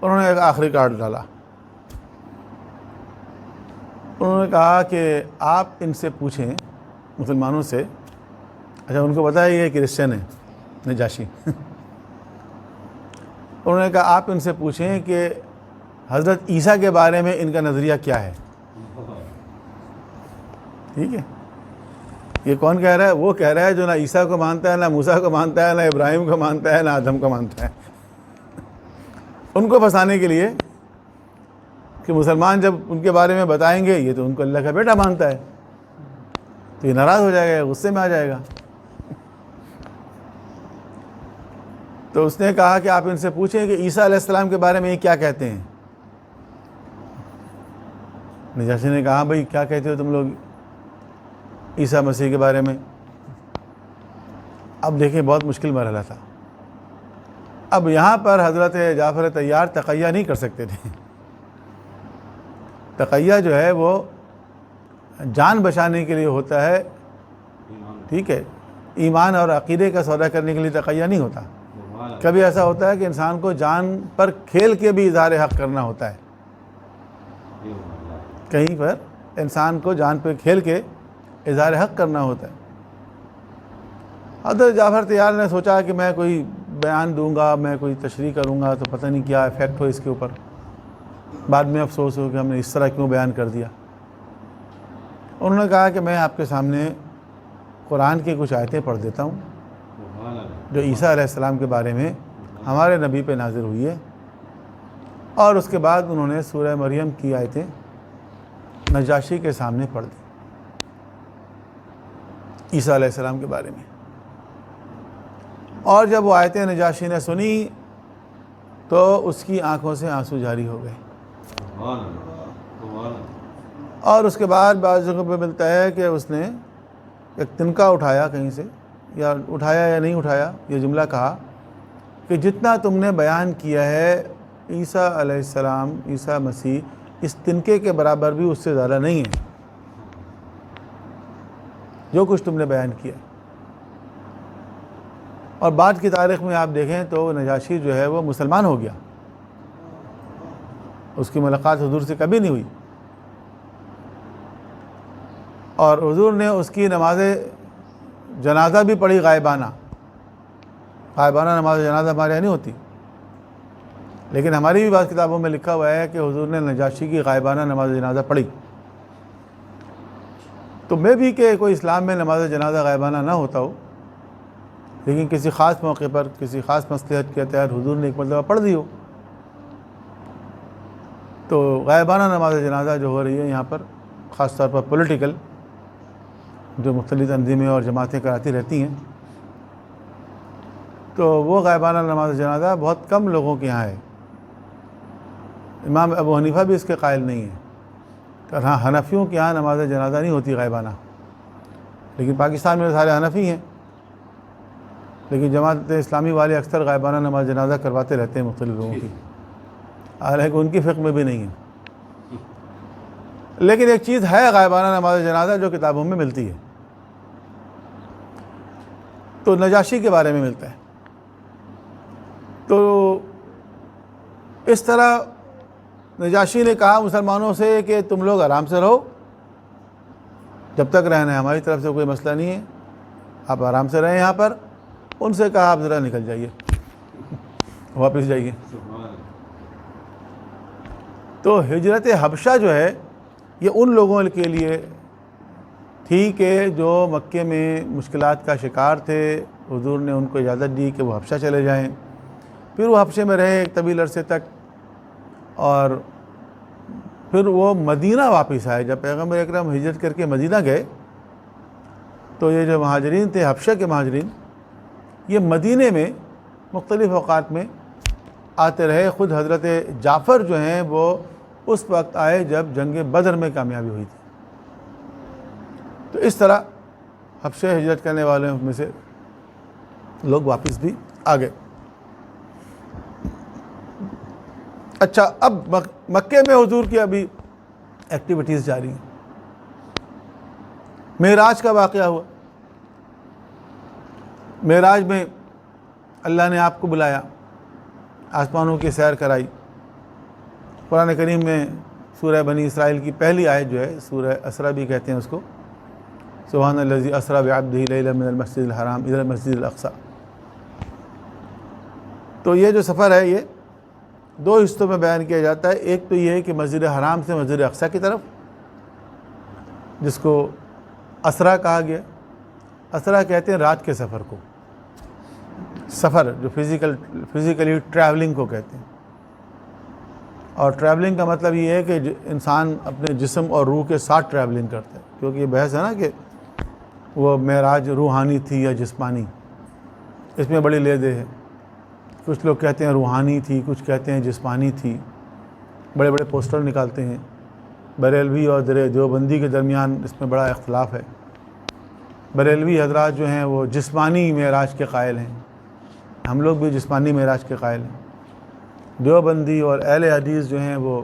انہوں نے ایک آخری کارڈ ڈالا. انہوں نے کہا کہ آپ ان سے پوچھیں, مسلمانوں سے. اچھا ان کو پتہ ہے یہ کرسچن ہے نجاشی. انہوں نے کہا آپ ان سے پوچھیں کہ حضرت عیسیٰ کے بارے میں ان کا نظریہ کیا ہے. ٹھیک ہے, یہ کون کہہ رہا ہے, وہ کہہ رہا ہے جو نہ عیسیٰ کو مانتا ہے, نہ موسیٰ کو مانتا ہے, نہ ابراہیم کو مانتا ہے, نہ آدم کو مانتا ہے. ان کو پھنسانے کے لیے کہ مسلمان جب ان کے بارے میں بتائیں گے یہ تو ان کو اللہ کا بیٹا مانتا ہے, تو یہ ناراض ہو جائے گا, غصے میں آ جائے گا. تو اس نے کہا کہ آپ ان سے پوچھیں کہ عیسیٰ علیہ السلام کے بارے میں یہ کیا کہتے ہیں. نجاشی نے کہا بھائی کیا کہتے ہو تم لوگ عیسیٰ مسیح کے بارے میں. اب دیکھیں بہت مشکل مرحلہ تھا. اب یہاں پر حضرت جعفر طیار تقیہ نہیں کر سکتے تھے. تقیہ جو ہے وہ جان بچانے کے لیے ہوتا ہے, ٹھیک ہے, ایمان اور عقیدے کا سودا کرنے کے لیے تقیہ نہیں ہوتا. سبحان اللہ. کبھی ایسا ہوتا ہے کہ انسان کو جان پر کھیل کے بھی اظہار حق کرنا ہوتا ہے. کہیں پر انسان کو جان پہ کھیل کے اظہار حق کرنا ہوتا ہے. حضرت جعفر طیار نے سوچا کہ میں کوئی بیان دوں گا, میں کوئی تشریح کروں گا تو پتہ نہیں کیا افیکٹ ہو اس کے اوپر. بعد میں افسوس ہو کہ ہم نے اس طرح کیوں بیان کر دیا. انہوں نے کہا کہ میں آپ کے سامنے قرآن کی کچھ آیتیں پڑھ دیتا ہوں سبحان اللہ. جو عیسیٰ علیہ السلام کے بارے میں ہمارے نبی پہ نازل ہوئی ہے. اور اس کے بعد انہوں نے سورہ مریم کی آیتیں نجاشی کے سامنے پڑھ دی عیسیٰ علیہ السلام کے بارے میں. اور جب وہ آیتیں نجاشی نے سنی تو اس کی آنکھوں سے آنسو جاری ہو گئے. سبحان اللہ. سبحان اللہ. اور اس کے بعد بعض جگہوں پہ ملتا ہے کہ اس نے ایک تنکا اٹھایا کہیں سے, یا اٹھایا یا نہیں اٹھایا, یہ جملہ کہا کہ جتنا تم نے بیان کیا ہے عیسیٰ علیہ السلام, عیسیٰ مسیح, اس تنکے کے برابر بھی اس سے زیادہ نہیں ہے جو کچھ تم نے بیان کیا. اور بعد کی تاریخ میں آپ دیکھیں تو نجاشی جو ہے وہ مسلمان ہو گیا. اس کی ملاقات حضور سے کبھی نہیں ہوئی, اور حضور نے اس کی نماز جنازہ بھی پڑھی غائبانہ. غائبانہ نماز جنازہ ہمارے یہاں نہیں ہوتی, لیکن ہماری بھی بعض کتابوں میں لکھا ہوا ہے کہ حضور نے نجاشی کی غائبانہ نماز جنازہ پڑھی. تو میں بھی کہ کوئی اسلام میں نماز جنازہ غائبانہ نہ ہوتا ہو, لیکن کسی خاص موقع پر کسی خاص مصلحت کے تحت حضور نے ایک مرتبہ پڑھ دی ہو. تو غائبانہ نماز جنازہ جو ہو رہی ہے یہاں پر, خاص طور پر پولیٹیکل جو مختلف تنظیمیں اور جماعتیں کراتی رہتی ہیں, تو وہ غائبانہ نماز جنازہ بہت کم لوگوں کے یہاں ہے. امام ابو حنیفہ بھی اس کے قائل نہیں ہیں. کہ ہاں حنفیوں کے یہاں نماز جنازہ نہیں ہوتی غائبانہ, لیکن پاکستان میں سارے حنفی ہیں, لیکن جماعت اسلامی والے اکثر غائبانہ نماز جنازہ کرواتے رہتے ہیں مختلف لوگوں کی, حالانکہ ان کی فقہ میں بھی نہیں ہے. لیکن ایک چیز ہے غائبانہ نماز جنازہ جو کتابوں میں ملتی ہے, تو نجاشی کے بارے میں ملتا ہے. تو اس طرح نجاشی نے کہا مسلمانوں سے کہ تم لوگ آرام سے رہو, جب تک رہنا ہے, ہماری طرف سے کوئی مسئلہ نہیں ہے, آپ آرام سے رہیں یہاں پر. ان سے کہا آپ ذرا نکل جائیے, واپس جائیے. تو ہجرت حبشہ جو ہے یہ ان لوگوں کے لیے تھی کہ جو مکے میں مشکلات کا شکار تھے. حضور نے ان کو اجازت دی کہ وہ حبشہ چلے جائیں. پھر وہ حبشے میں رہے ایک طویل عرصے تک, اور پھر وہ مدینہ واپس آئے. جب پیغمبر اکرم ہجرت کر کے مدینہ گئے تو یہ جو مہاجرین تھے, حبشہ کے مہاجرین, یہ مدینے میں مختلف اوقات میں آتے رہے. خود حضرت جعفر جو ہیں وہ اس وقت آئے جب جنگ بدر میں کامیابی ہوئی تھی. تو اس طرح حبشہ ہجرت کرنے والوں میں سے لوگ واپس بھی آ گئے. اچھا, اب مکے میں حضور کی ابھی ایکٹیویٹیز جاری ہیں. معراج کا واقعہ ہوا. معراج میں اللہ نے آپ کو بلایا, آسمانوں کی سیر کرائی. قرآن کریم میں سورہ بنی اسرائیل کی پہلی آیت جو ہے, سورہ اسرا بھی کہتے ہیں اس کو, سبحان الذی اسری بعبدہ لیلا من المسجد الحرام الی المسجد الاقصی. تو یہ جو سفر ہے یہ دو حصوں میں بیان کیا جاتا ہے. ایک تو یہ ہے کہ مسجد حرام سے مسجد اقصی کی طرف, جس کو اسرا کہا گیا. اسرا کہتے ہیں رات کے سفر کو, سفر جو فزیکلی ٹریولنگ کو کہتے ہیں. اور ٹریولنگ کا مطلب یہ ہے کہ انسان اپنے جسم اور روح کے ساتھ ٹریولنگ کرتا ہے, کیونکہ یہ بحث ہے نا کہ وہ معراج روحانی تھی یا جسمانی, اس میں بڑی لیدے ہے. کچھ لوگ کہتے ہیں روحانی تھی, کچھ کہتے ہیں جسمانی تھی. بڑے بڑے پوسٹر نکالتے ہیں. بریلوی اور دیوبندی کے درمیان اس میں بڑا اختلاف ہے. بریلوی حضرات جو ہیں وہ جسمانی معراج کے قائل ہیں, ہم لوگ بھی جسمانی معراج کے قائل ہیں. دیوبندی اور اہل حدیث جو ہیں وہ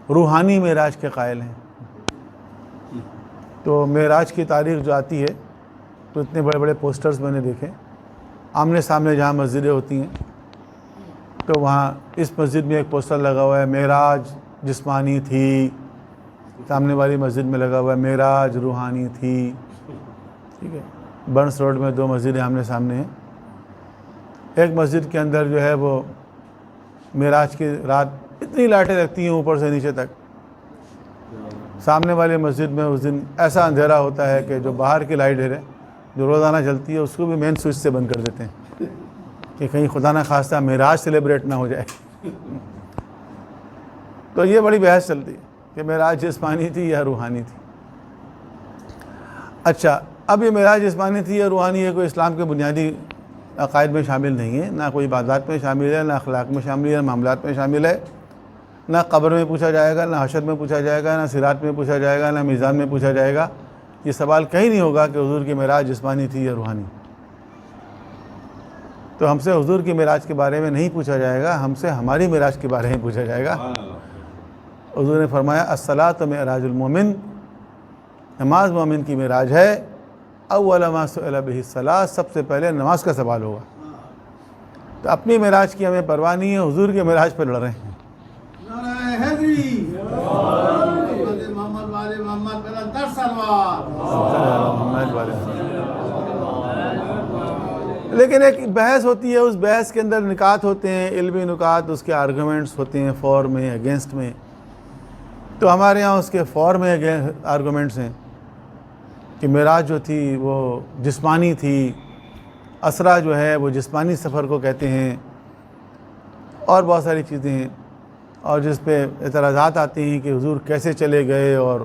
روحانی معراج کے قائل ہیں. تو معراج کی تاریخ جو آتی ہے تو اتنے بڑے بڑے پوسٹرز میں نے دیکھے آمنے سامنے جہاں مسجدیں ہوتی ہیں، تو وہاں اس مسجد میں ایک پوسٹر لگا ہوا ہے معراج جسمانی تھی، سامنے والی مسجد میں لگا ہوا ہے معراج روحانی تھی، ٹھیک ہے۔ برنس روڈ میں 2 مسجدیں آمنے سامنے ہیں، ایک مسجد کے اندر جو ہے وہ معراج کی رات اتنی لائٹیں لگتی ہیں اوپر سے نیچے تک، سامنے والی مسجد میں اس دن ایسا اندھیرا ہوتا ہے کہ جو باہر کی لائٹ ہے جو روزانہ جلتی ہے اس کو بھی مین سوئچ سے بند کر دیتے ہیں کہ کہیں خدا نہ خواستہ معراج سیلیبریٹ نہ ہو جائے۔ تو یہ بڑی بحث چلتی ہے کہ معراج جسمانی تھی یا روحانی تھی۔ اچھا، اب یہ معراج جسمانی تھی یا روحانی ہے کوئی اسلام کے بنیادی عقائد میں شامل نہیں ہے، نہ کوئی عبادات میں شامل ہے، نہ اخلاق میں شامل ہے، نہ معاملات میں شامل ہے، نہ قبر میں پوچھا جائے گا، نہ حشر میں پوچھا جائے گا، نہ صراط میں پوچھا جائے گا، نہ میزان میں پوچھا جائے گا۔ یہ سوال کہیں نہیں ہوگا کہ حضور کی معراج جسمانی تھی یا روحانی۔ تو ہم سے حضور کی معراج کے بارے میں نہیں پوچھا جائے گا، ہم سے ہماری معراج کے بارے میں پوچھا جائے گا۔ حضور نے فرمایا الصلاۃ معراج المومن، نماز مومن کی معراج ہے۔ اول ما سئل بہ الصلاۃ، سب سے پہلے نماز کا سوال ہوگا۔ تو اپنی معراج کی ہمیں پرواہ نہیں ہے، حضور کے معراج پہ لڑ رہے ہیں۔ لیکن ایک بحث ہوتی ہے، اس بحث کے اندر نکات ہوتے ہیں، علمی نکات، اس کے آرگومنٹس ہوتے ہیں فور میں اگینسٹ میں۔ تو ہمارے یہاں اس کے فور میں آرگومنٹس ہیں کہ معراج جو تھی وہ جسمانی تھی، اسرا جو ہے وہ جسمانی سفر کو کہتے ہیں، اور بہت ساری چیزیں ہیں، اور جس پہ اعتراضات آتے ہیں کہ حضور کیسے چلے گئے اور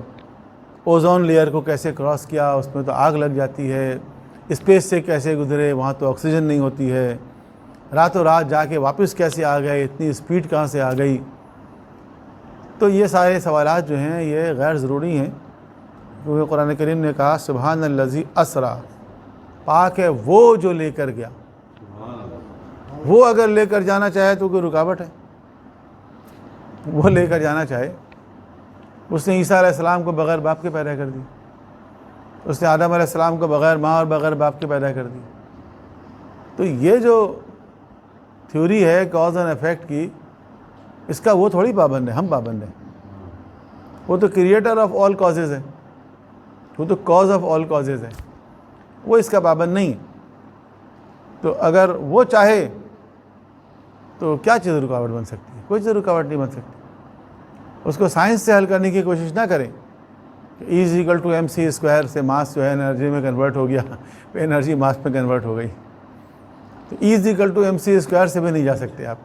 اوزون لیئر کو کیسے کراس کیا، اس میں تو آگ لگ جاتی ہے، اسپیس سے کیسے گزرے، وہاں تو آکسیجن نہیں ہوتی ہے، راتوں رات جا کے واپس کیسے آ گئے، اتنی اسپیڈ کہاں سے آ گئی۔ تو یہ سارے سوالات جو ہیں یہ غیر ضروری ہیں، کیونکہ قرآن کریم نے کہا سبحان الذی اسرا، پاک ہے وہ جو لے کر گیا۔ وہ اگر لے کر جانا چاہے تو کوئی رکاوٹ ہے؟ وہ لے کر جانا چاہے، اس نے عیسیٰ علیہ السلام کو بغیر باپ کے پیدا کر دی، اس نے آدم علیہ السلام کو بغیر ماں اور بغیر باپ کے پیدا کر دی۔ تو یہ جو تھیوری ہے کاز اینڈ ایفیکٹ کی، اس کا وہ تھوڑی پابند ہے، ہم پابند ہیں۔ وہ تو کریٹر آف آل کازز ہے، وہ تو کاز آف آل کازز ہے، وہ اس کا پابند نہیں۔ تو اگر وہ چاہے تو کیا چیز رکاوٹ بن سکتی ہے؟ کوئی چیز رکاوٹ نہیں بن سکتی۔ اس کو سائنس سے حل کرنے کی کوشش نہ کریں کہ E=mc² سے ماس جو ہے انرجی میں کنورٹ ہو گیا، انرجی ماس میں کنورٹ ہو گئی۔ تو E=mc² سے بھی نہیں جا سکتے آپ۔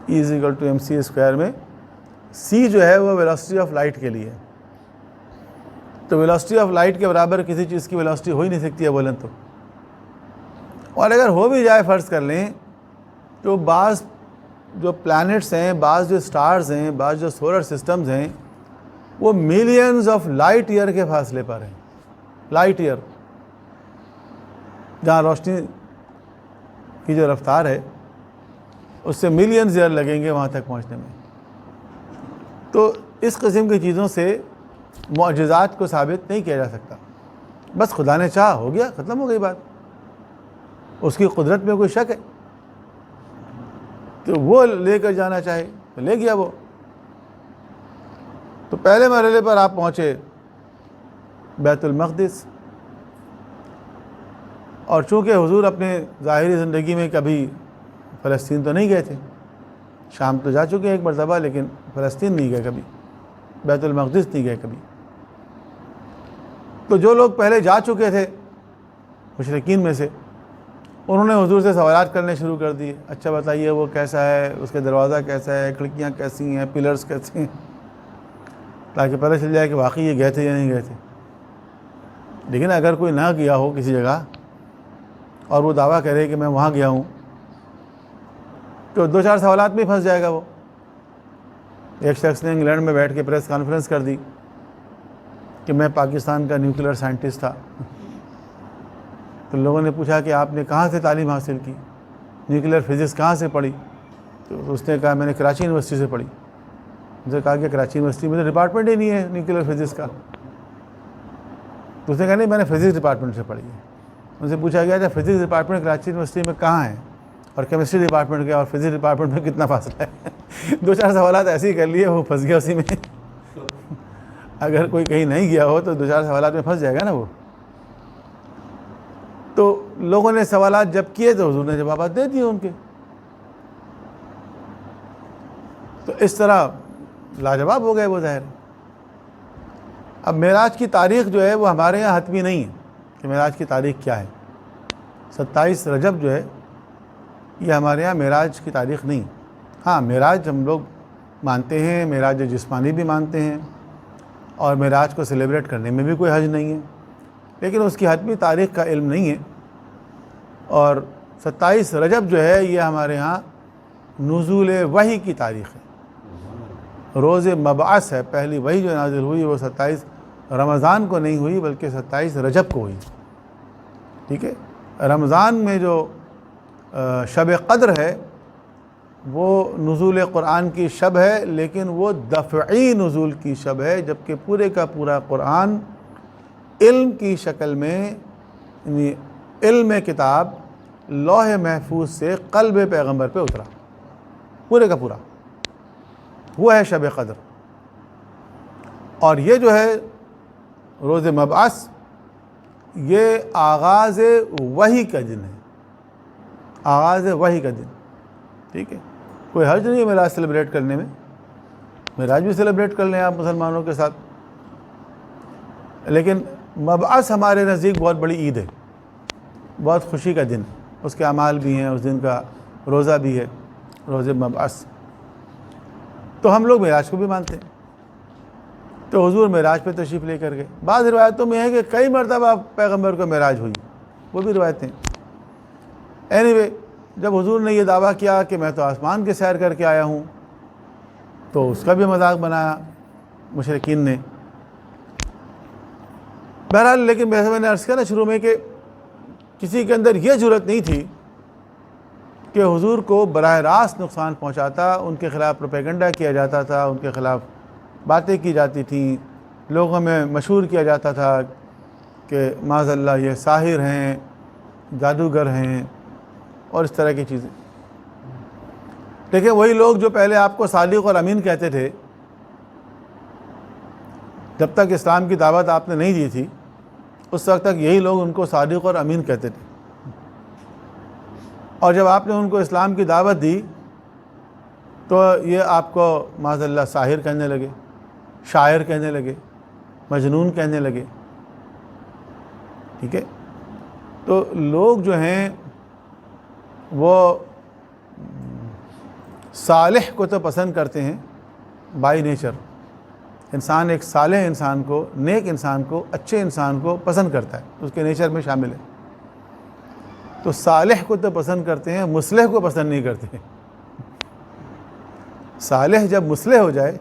E=mc² میں c جو ہے وہ ویلوسٹی آف لائٹ کے لیے، تو ویلوسٹی آف لائٹ کے برابر کسی چیز کی ویلوسٹی ہو ہی نہیں سکتی ہے بولیں تو۔ اور اگر ہو بھی جائے فرض کر لیں تو بعض جو پلانٹس ہیں، بعض جو سٹارز ہیں، بعض جو سولر سسٹمز ہیں، وہ ملینز آف لائٹ ایئر کے فاصلے پر ہیں۔ لائٹ ایئر، جہاں روشنی کی جو رفتار ہے اس سے ملینز ایئر لگیں گے وہاں تک پہنچنے میں۔ تو اس قسم کی چیزوں سے معجزات کو ثابت نہیں کیا جا سکتا۔ بس خدا نے چاہا، ہو گیا، ختم ہو گئی بات۔ اس کی قدرت میں کوئی شک ہے تو وہ لے کر جانا چاہے تو لے گیا وہ۔ تو پہلے مرحلے پر آپ پہنچے بیت المقدس، اور چونکہ حضور اپنے ظاہری زندگی میں کبھی فلسطین تو نہیں گئے تھے، شام تو جا چکے ایک مرتبہ، لیکن فلسطین نہیں گئے کبھی، بیت المقدس نہیں گئے کبھی۔ تو جو لوگ پہلے جا چکے تھے مشرکین میں سے، انہوں نے حضور سے سوالات کرنے شروع کر دیے، اچھا بتائیے وہ کیسا ہے، اس کے دروازہ کیسا ہے، کھڑکیاں کیسی ہیں، پلرز کیسے ہیں، تاکہ پتہ چل جائے کہ واقعی یہ گئے تھے یا نہیں گئے تھے۔ لیکن اگر کوئی نہ گیا ہو کسی جگہ اور وہ دعویٰ کرے کہ میں وہاں گیا ہوں، تو 2-4 سوالات میں پھنس جائے گا وہ۔ ایک شخص نے انگلینڈ میں بیٹھ کے پریس کانفرنس کر دی کہ میں پاکستان کا نیوکلیر سائنٹسٹ تھا۔ تو لوگوں نے پوچھا کہ آپ نے کہاں سے تعلیم حاصل کی، نیوکلیر فزکس کہاں سے پڑھی؟ تو اس نے کہا میں نے کراچی یونیورسٹی سے پڑھی۔ ان سے کہا کہ کراچی یونیورسٹی میں تو ڈپارٹمنٹ ہی نہیں ہے نیوکلیر فزکس کا۔ تو اس نے کہا نہیں میں نے فزکس ڈپارٹمنٹ سے پڑھی ہے. ان سے پوچھا گیا اچھا فزکس ڈپارٹمنٹ کراچی یونیورسٹی میں کہاں ہے اور کیمسٹری ڈپارٹمنٹ کا اور فزکس ڈپارٹمنٹ میں کتنا فاصلہ ہے؟ 2-4 سوالات ایسے ہی کر لیے, وہ پھنس گیا اسی میں. اگر کوئی کہیں نہیں گیا ہو تو 2-4 سوالات میں پھنس جائے گا نا وہ. تو لوگوں نے سوالات جب کیے تو حضور نے جوابات دے دیے ان کے. تو اس طرح لاجواب ہو گئے وہ ظاہر. اب معراج کی تاریخ جو ہے وہ ہمارے یہاں حتمی نہیں ہے کہ معراج کی تاریخ کیا ہے. 27 رجب جو ہے یہ ہمارے یہاں معراج کی تاریخ نہیں. ہاں معراج ہم لوگ مانتے ہیں, معراج جسمانی بھی مانتے ہیں, اور معراج کو سیلیبریٹ کرنے میں بھی کوئی حرج نہیں ہے, لیکن اس کی حتمی تاریخ کا علم نہیں ہے. اور 27 رجب جو ہے یہ ہمارے ہاں نزول وحی کی تاریخ ہے, روز مبعث ہے. پہلی وحی جو نازل ہوئی وہ 27 رمضان کو نہیں ہوئی بلکہ 27 رجب کو ہوئی. ٹھیک ہے, رمضان میں جو شب قدر ہے وہ نزول قرآن کی شب ہے, لیکن وہ دفعی نزول کی شب ہے, جبکہ پورے کا پورا قرآن علم کی شکل میں, یعنی علم کتاب لوح محفوظ سے قلب پیغمبر پہ اترا, پورے کا پورا. وہ ہے شب قدر. اور یہ جو ہے روز مبعث یہ آغاز وحی کا دن ہے, آغاز وحی کا دن. ٹھیک ہے, کوئی حرج نہیں ہے معراج سیلیبریٹ کرنے میں, معراج بھی سیلیبریٹ کر لیں آپ مسلمانوں کے ساتھ. لیکن مبعث ہمارے نزدیک بہت بڑی عید ہے, بہت خوشی کا دن. اس کے اعمال بھی ہیں, اس دن کا روزہ بھی ہے, روز مبعث. تو ہم لوگ معراج کو بھی مانتے ہیں. تو حضور معراج پہ تشریف لے کر گئے. بعض روایتوں میں ہے کہ کئی مرتبہ پیغمبر کو معراج ہوئی, وہ بھی روایتیں. اینی جب حضور نے یہ دعویٰ کیا کہ میں تو آسمان کے سیر کر کے آیا ہوں, تو اس کا بھی مذاق بنایا مشرکین نے. بہرحال لیکن میں نے عرض کیا نا شروع میں کہ کسی کے اندر یہ جرأت نہیں تھی کہ حضور کو براہ راست نقصان پہنچاتا. ان کے خلاف پروپیگنڈا کیا جاتا تھا, ان کے خلاف باتیں کی جاتی تھیں, لوگوں میں مشہور کیا جاتا تھا کہ معاذ اللہ یہ ساحر ہیں, جادوگر ہیں, اور اس طرح کی چیزیں. لیکن وہی لوگ جو پہلے آپ کو صادق اور امین کہتے تھے, جب تک اسلام کی دعوت آپ نے نہیں دی تھی اس وقت تک یہی لوگ ان کو صادق اور امین کہتے تھے. اور جب آپ نے ان کو اسلام کی دعوت دی تو یہ آپ کو معاذ اللہ ساحر کہنے لگے, شاعر کہنے لگے, مجنون کہنے لگے. ٹھیک ہے, تو لوگ جو ہیں وہ صالح کو تو پسند کرتے ہیں بائی نیچر. انسان ایک صالح انسان کو, نیک انسان کو, اچھے انسان کو پسند کرتا ہے, اس کے نیچر میں شامل ہے. تو صالح کو تو پسند کرتے ہیں, مصلح کو پسند نہیں کرتے ہیں. صالح جب مصلح ہو جائے,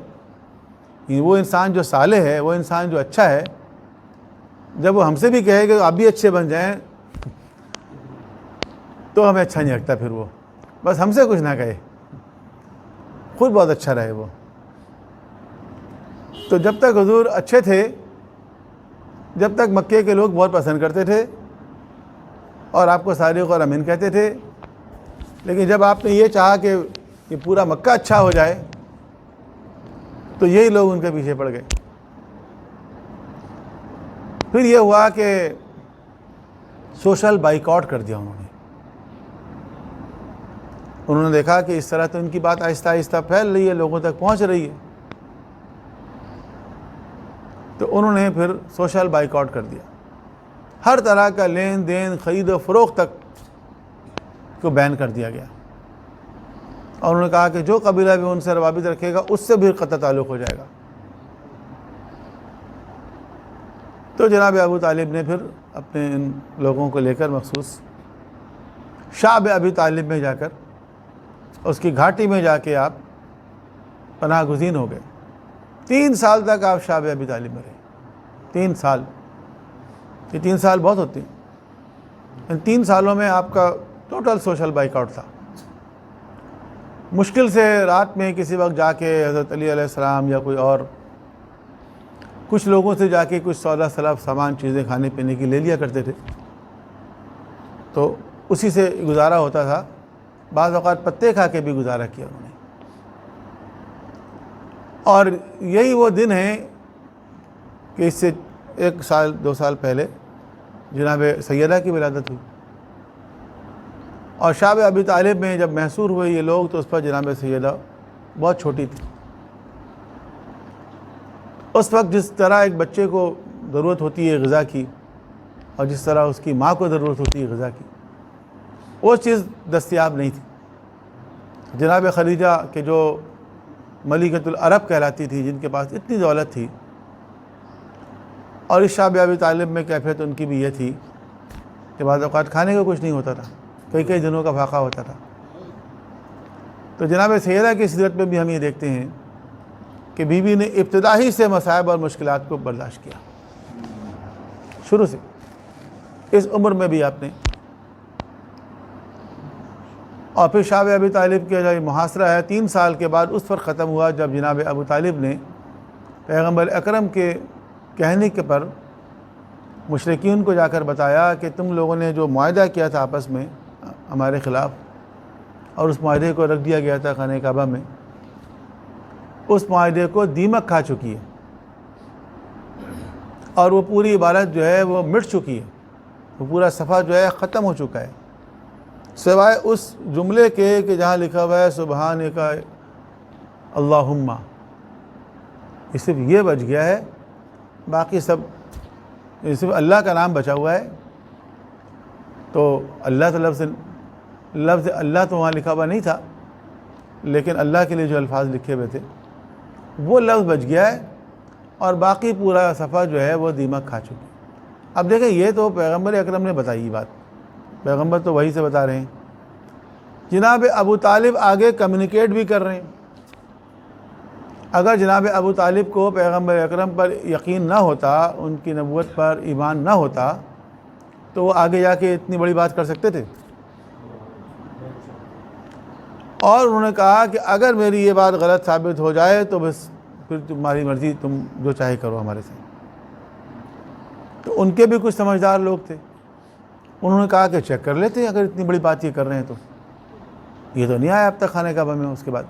وہ انسان جو صالح ہے, وہ انسان جو اچھا ہے, جب وہ ہم سے بھی کہے کہ آپ بھی اچھے بن جائیں تو ہمیں اچھا نہیں لگتا. پھر وہ بس ہم سے کچھ نہ کہے, خود بہت اچھا رہے وہ. تو جب تک حضور اچھے تھے, جب تک مکے کے لوگ بہت پسند کرتے تھے اور آپ کو صادق اور امین کہتے تھے. لیکن جب آپ نے یہ چاہا کہ پورا مکہ اچھا ہو جائے تو یہی لوگ ان کے پیچھے پڑ گئے. پھر یہ ہوا کہ سوشل بائیکاٹ کر دیا انہوں نے. انہوں نے دیکھا کہ اس طرح تو ان کی بات آہستہ آہستہ پھیل رہی ہے, لوگوں تک پہنچ رہی ہے, تو انہوں نے پھر سوشل بائیکاٹ کر دیا. ہر طرح کا لین دین, خرید و فروخت تک کو بین کر دیا گیا. اور انہوں نے کہا کہ جو قبیلہ بھی ان سے روابط رکھے گا اس سے بھی قطع تعلق ہو جائے گا. تو جناب ابو طالب نے پھر اپنے ان لوگوں کو لے کر مخصوص شعب ابی طالب میں جا کر, اس کی گھاٹی میں جا کے آپ پناہ گزین ہو گئے. 3 سال تک آپ شعب ابی طالب میں رہے. 3 سال, یہ 3 سال بہت ہوتے ہیں. ان 3 سالوں میں آپ کا ٹوٹل سوشل بائیکاٹ تھا. مشکل سے رات میں کسی وقت جا کے حضرت علی علیہ السلام یا کچھ لوگوں سے جا کے کچھ سودا سلاب سامان چیزیں کھانے پینے کی لے لیا کرتے تھے، تو اسی سے گزارا ہوتا تھا۔ بعض اوقات پتے کھا کے بھی گزارا کیا انہوں نے۔ اور یہی وہ دن ہیں کہ اس سے 1 سال 2 سال پہلے جناب سیدہ کی ولادت ہوئی، اور شاب ابی طالب میں جب محصور ہوئے یہ لوگ تو اس پر جناب سیدہ بہت چھوٹی تھی۔ اس وقت جس طرح ایک بچے کو ضرورت ہوتی ہے غذا کی، اور جس طرح اس کی ماں کو ضرورت ہوتی ہے غذا کی، وہ چیز دستیاب نہیں تھی۔ جناب خدیجہ کہ جو ملکۃ العرب کہلاتی تھی، جن کے پاس اتنی دولت تھی، اور اس شاب ابی طالب میں کیفیت ان کی بھی یہ تھی کہ بعض اوقات کھانے کو کچھ نہیں ہوتا تھا، کئی دنوں کا فاقہ ہوتا تھا۔ تو جناب سیدہ کی سیرت میں بھی ہم یہ دیکھتے ہیں کہ بیوی نے ابتدائی سے مصائب اور مشکلات کو برداشت کیا، شروع سے، اس عمر میں بھی آپ نے۔ اور پھر شاب ابی طالب کا جو محاصرہ ہے 3 سال کے بعد اس پر ختم ہوا، جب جناب ابو طالب نے پیغمبر اکرم کے کہنے کے پر مشرکین کو جا کر بتایا کہ تم لوگوں نے جو معاہدہ کیا تھا آپس میں ہمارے خلاف، اور اس معاہدے کو رکھ دیا گیا تھا خانہ کعبہ میں، اس معاہدے کو دیمک کھا چکی ہے، اور وہ پوری عبارت جو ہے وہ مٹ چکی ہے، وہ پورا صفحہ جو ہے ختم ہو چکا ہے، سوائے اس جملے کے کہ جہاں لکھا ہوا ہے سبحانک اللہم، صرف یہ بچ گیا ہے، باقی سب صرف اللہ کا نام بچا ہوا ہے۔ تو اللہ تو لفظ اللہ تو وہاں لکھا ہوا نہیں تھا، لیکن اللہ کے لیے جو الفاظ لکھے ہوئے تھے وہ لفظ بچ گیا ہے، اور باقی پورا صفحہ جو ہے وہ دیمک کھا چکی۔ اب دیکھیں یہ تو پیغمبر اکرم نے بتائی بات، پیغمبر تو وہی سے بتا رہے ہیں، جناب ابو طالب آگے کمیونیکیٹ بھی کر رہے ہیں۔ اگر جناب ابو طالب کو پیغمبر اکرم پر یقین نہ ہوتا، ان کی نبوت پر ایمان نہ ہوتا، تو وہ آگے جا کے اتنی بڑی بات کر سکتے تھے؟ اور انہوں نے کہا کہ اگر میری یہ بات غلط ثابت ہو جائے تو بس پھر تمہاری مرضی، تم جو چاہے کرو ہمارے سے۔ تو ان کے بھی کچھ سمجھدار لوگ تھے، انہوں نے کہا کہ چیک کر لیتے ہیں، اگر اتنی بڑی بات یہ کر رہے ہیں تو یہ تو نہیں آیا اب تک خانہ کعبہ میں، اس کے بعد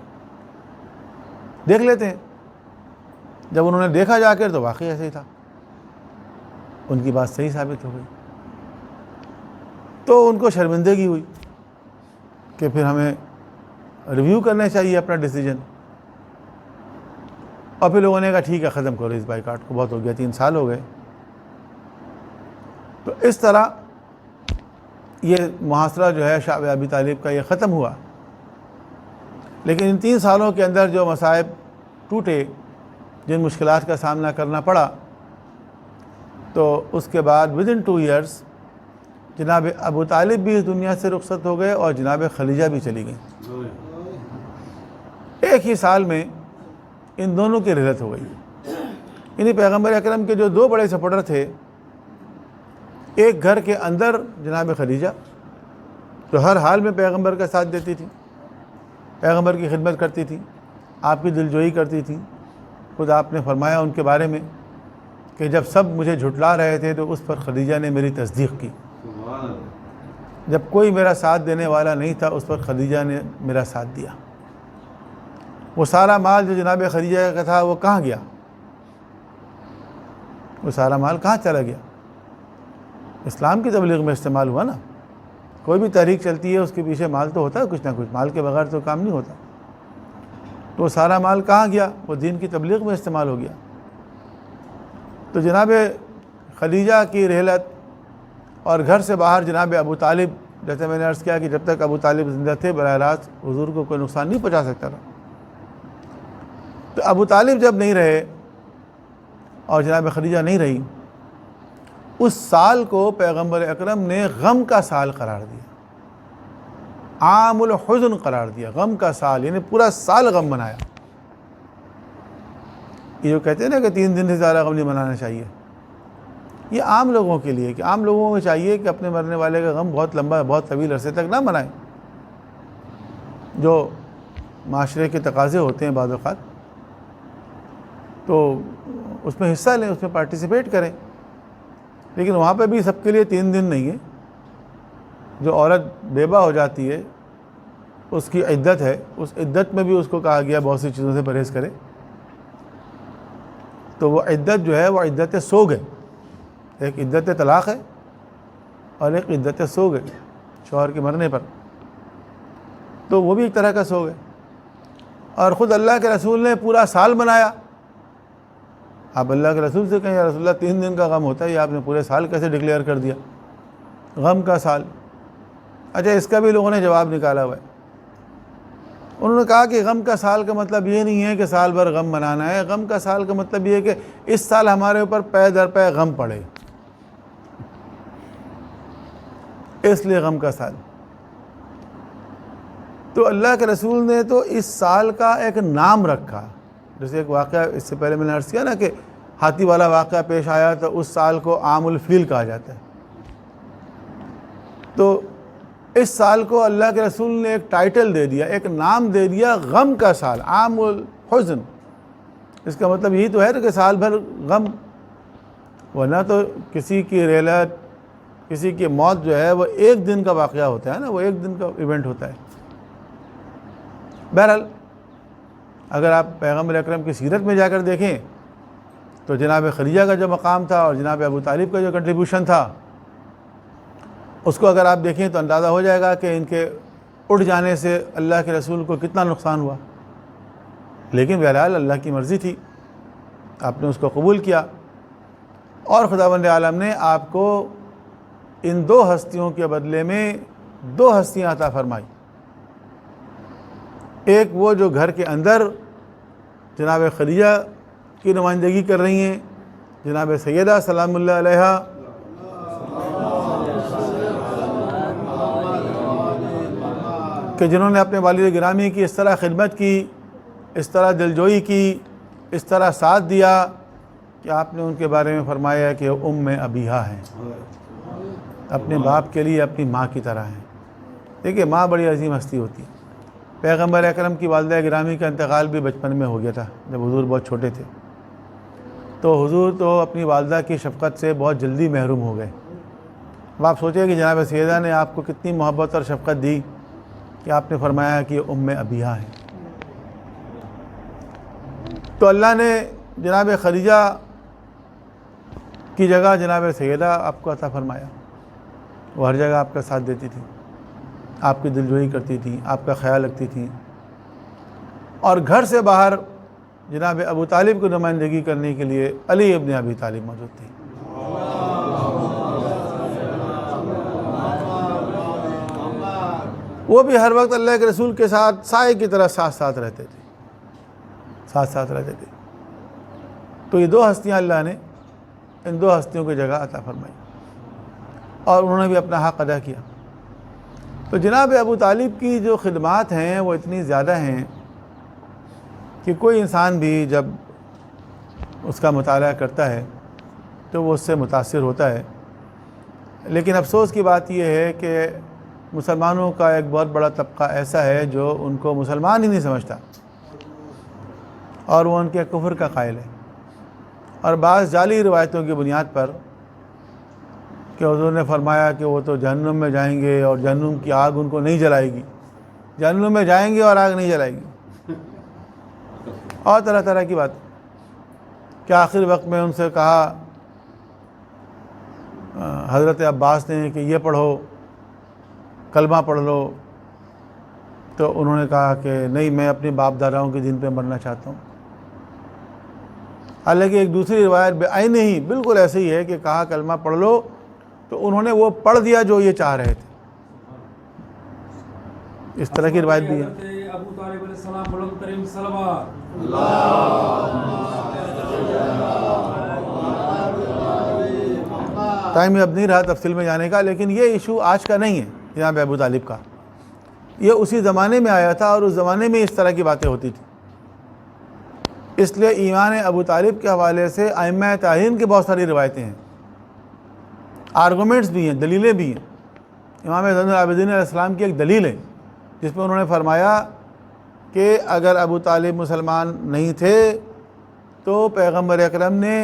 دیکھ لیتے ہیں۔ جب انہوں نے دیکھا جا کر تو واقعی ایسے ہی تھا، ان کی بات صحیح ثابت ہو گئی، تو ان کو شرمندگی ہوئی کہ پھر ہمیں ریویو کرنا چاہیے اپنا ڈیسیجن، اور پھر لوگوں نے کہا ٹھیک ہے ختم کرو اس بائیکاٹ کو، بہت ہو گیا، 3 سال ہو گئے۔ تو اس طرح یہ محاصرہ جو ہے شعب ابی طالب کا یہ ختم ہوا۔ لیکن ان 3 سالوں کے اندر جو مصائب ٹوٹے، جن مشکلات کا سامنا کرنا پڑا، تو اس کے بعد ودن 2 ایئرس جناب ابو طالب بھی اس دنیا سے رخصت ہو گئے، اور جناب خدیجہ بھی چلی گئیں۔ ایک ہی سال میں ان دونوں کی رحلت ہو گئی۔ یعنی پیغمبر اکرم کے جو 2 بڑے سپورٹر تھے، ایک گھر کے اندر جناب خدیجہ جو ہر حال میں پیغمبر کا ساتھ دیتی تھی، پیغمبر کی خدمت کرتی تھی، آپ کی دلجوئی کرتی تھی۔ خود آپ نے فرمایا ان کے بارے میں کہ جب سب مجھے جھٹلا رہے تھے تو اس پر خدیجہ نے میری تصدیق کی، جب کوئی میرا ساتھ دینے والا نہیں تھا اس پر خدیجہ نے میرا ساتھ دیا۔ وہ سارا مال جو جناب خدیجہ کا تھا وہ کہاں گیا؟ وہ سارا مال کہاں چلا گیا؟ اسلام کی تبلیغ میں استعمال ہوا نا۔ کوئی بھی تحریک چلتی ہے اس کے پیچھے مال تو ہوتا ہے کچھ نہ کچھ، مال کے بغیر تو کام نہیں ہوتا۔ تو وہ سارا مال کہاں گیا؟ وہ دین کی تبلیغ میں استعمال ہو گیا۔ تو جناب خدیجہ کی رحلت، اور گھر سے باہر جناب ابو طالب، جیسے میں نے عرض کیا کہ جب تک ابو طالب زندہ تھے براہ راست حضور کو کوئی نقصان نہیں پہنچا سکتا تھا۔ تو ابو طالب جب نہیں رہے اور جناب خدیجہ نہیں رہی، اس سال کو پیغمبر اکرم نے غم کا سال قرار دیا، عام الحزن قرار دیا، غم کا سال، یعنی پورا سال غم منایا۔ یہ جو کہتے ہیں نا کہ 3 دن سے زیادہ غم نہیں منانا چاہیے، یہ عام لوگوں کے لیے، کہ عام لوگوں کو چاہیے کہ اپنے مرنے والے کا غم بہت لمبا، بہت طویل عرصے تک نہ منائیں، جو معاشرے کے تقاضے ہوتے ہیں بعض اوقات۔ تو اس میں حصہ لیں، اس میں پارٹیسپیٹ کریں. لیکن وہاں پہ بھی سب کے لیے 3 دن نہیں ہے. جو عورت بیوہ ہو جاتی ہے اس کی عدت ہے، اس عدت میں بھی اس کو کہا گیا بہت سی چیزوں سے پرہیز کرے. تو وہ عدت جو ہے وہ عدت سوگ ہے. ایک عدت طلاق ہے اور ایک عدت سوگ ہے شوہر کے مرنے پر. تو وہ بھی ایک طرح کا سوگ ہے. اور خود اللہ کے رسول نے پورا سال منایا. آپ اللہ کے رسول سے کہیں یا رسول اللہ 3 دن کا غم ہوتا ہے، یہ آپ نے پورے سال کیسے ڈکلیئر کر دیا؟ غم کا سال. اچھا، اس کا بھی لوگوں نے جواب نکالا ہوا ہے. انہوں نے کہا کہ غم کا سال کا مطلب یہ نہیں ہے کہ سال بھر غم منانا ہے. غم کا سال کا مطلب یہ ہے کہ اس سال ہمارے اوپر پے در پے غم پڑے، اس لیے غم کا سال. تو اللہ کے رسول نے تو اس سال کا ایک نام رکھا. جیسے ایک واقعہ اس سے پہلے میں نے عرض کیا نا کہ ہاتھی والا واقعہ پیش آیا تو اس سال کو عام الفیل کہا جاتا ہے. تو اس سال کو اللہ کے رسول نے ایک ٹائٹل دے دیا، ایک نام دے دیا، غم کا سال، عام الحزن. اس کا مطلب یہی تو ہے کہ سال بھر غم. ورنہ تو کسی کی ریلت، کسی کی موت جو ہے وہ 1 دن کا واقعہ ہوتا ہے نا، وہ 1 دن کا ایونٹ ہوتا ہے. بہرحال اگر آپ پیغمبر اکرم کی سیرت میں جا کر دیکھیں تو جناب خدیجہ کا جو مقام تھا اور جناب ابو طالب کا جو کنٹریبیوشن تھا، اس کو اگر آپ دیکھیں تو اندازہ ہو جائے گا کہ ان کے اٹھ جانے سے اللہ کے رسول کو کتنا نقصان ہوا. لیکن بہرحال اللہ کی مرضی تھی، آپ نے اس کو قبول کیا اور خداوند عالم نے آپ کو ان 2 ہستیوں کے بدلے میں 2 ہستیاں عطا فرمائی. ایک وہ جو گھر کے اندر جناب خدیجہ کی نمائندگی کر رہی ہیں، جناب سیدہ سلام اللہ علیہا، کہ جنہوں نے اپنے والد گرامی کی اس طرح خدمت کی، اس طرح دلجوئی کی، اس طرح ساتھ دیا کہ آپ نے ان کے بارے میں فرمایا کہ ام ابیہا ہیں، اپنے باپ کے لیے اپنی ماں کی طرح ہیں. دیکھیے ماں بڑی عظیم ہستی ہوتی ہے. پیغمبر اکرم کی والدہ گرامی کا انتقال بھی بچپن میں ہو گیا تھا جب حضور بہت چھوٹے تھے. تو حضور تو اپنی والدہ کی شفقت سے بہت جلدی محروم ہو گئے. اب آپ سوچیں کہ جناب سیدہ نے آپ کو کتنی محبت اور شفقت دی کہ آپ نے فرمایا کہ ام ابیہا ہیں. تو اللہ نے جناب خدیجہ کی جگہ جناب سیدہ آپ کو عطا فرمایا. وہ ہر جگہ آپ کا ساتھ دیتی تھی، آپ کی دلجوئی کرتی تھیں، آپ کا خیال رکھتی تھیں. اور گھر سے باہر جناب ابو طالب کو نمائندگی کرنے کے لیے علی ابن ابی طالب موجود تھے. وہ بھی ہر وقت اللہ کے رسول کے ساتھ سائے کی طرح ساتھ رہتے تھے، ساتھ رہتے تھے. تو یہ 2 ہستیاں اللہ نے ان 2 ہستیوں کی جگہ عطا فرمائی اور انہوں نے بھی اپنا حق ادا کیا. تو جناب ابو طالب کی جو خدمات ہیں وہ اتنی زیادہ ہیں کہ کوئی انسان بھی جب اس کا مطالعہ کرتا ہے تو وہ اس سے متاثر ہوتا ہے. لیکن افسوس کی بات یہ ہے کہ مسلمانوں کا ایک بہت بڑا طبقہ ایسا ہے جو ان کو مسلمان ہی نہیں سمجھتا اور وہ ان کے کفر کا قائل ہے. اور بعض جعلی روایتوں کی بنیاد پر کہ حضور نے فرمایا کہ وہ تو جہنم میں جائیں گے اور جہنم کی آگ ان کو نہیں جلائے گی، جہنم میں جائیں گے اور آگ نہیں جلائے گی، اور طرح طرح کی بات. کہ آخر وقت میں ان سے کہا حضرت عباس نے کہ یہ پڑھو، کلمہ پڑھ لو. تو انہوں نے کہا کہ نہیں، میں اپنے باپ داداؤں کے دین پہ مرنا چاہتا ہوں. حالانکہ ایک دوسری روایت بعین ہی بالکل ایسے ہی ہے کہ کہا کلمہ پڑھ لو، تو انہوں نے وہ پڑھ دیا جو یہ چاہ رہے تھے. اس طرح کی روایت بھی ہے. ابو طالب علیہ السلام بلند ترین صلوات. ٹائم اب نہیں رہا تفصیل میں جانے کا، لیکن یہ ایشو آج کا نہیں ہے جناب ابو طالب کا. یہ اسی زمانے میں آیا تھا اور اس زمانے میں اس طرح کی باتیں ہوتی تھیں. اس لیے ایمان ابو طالب کے حوالے سے ائمہ تعین کی بہت ساری روایتیں ہیں، آرگومنٹس بھی ہیں، دلیلیں بھی ہیں. امام زین العابدین علیہ السلام کی ایک دلیل ہے جس میں انہوں نے فرمایا کہ اگر ابو طالب مسلمان نہیں تھے تو پیغمبر اکرم نے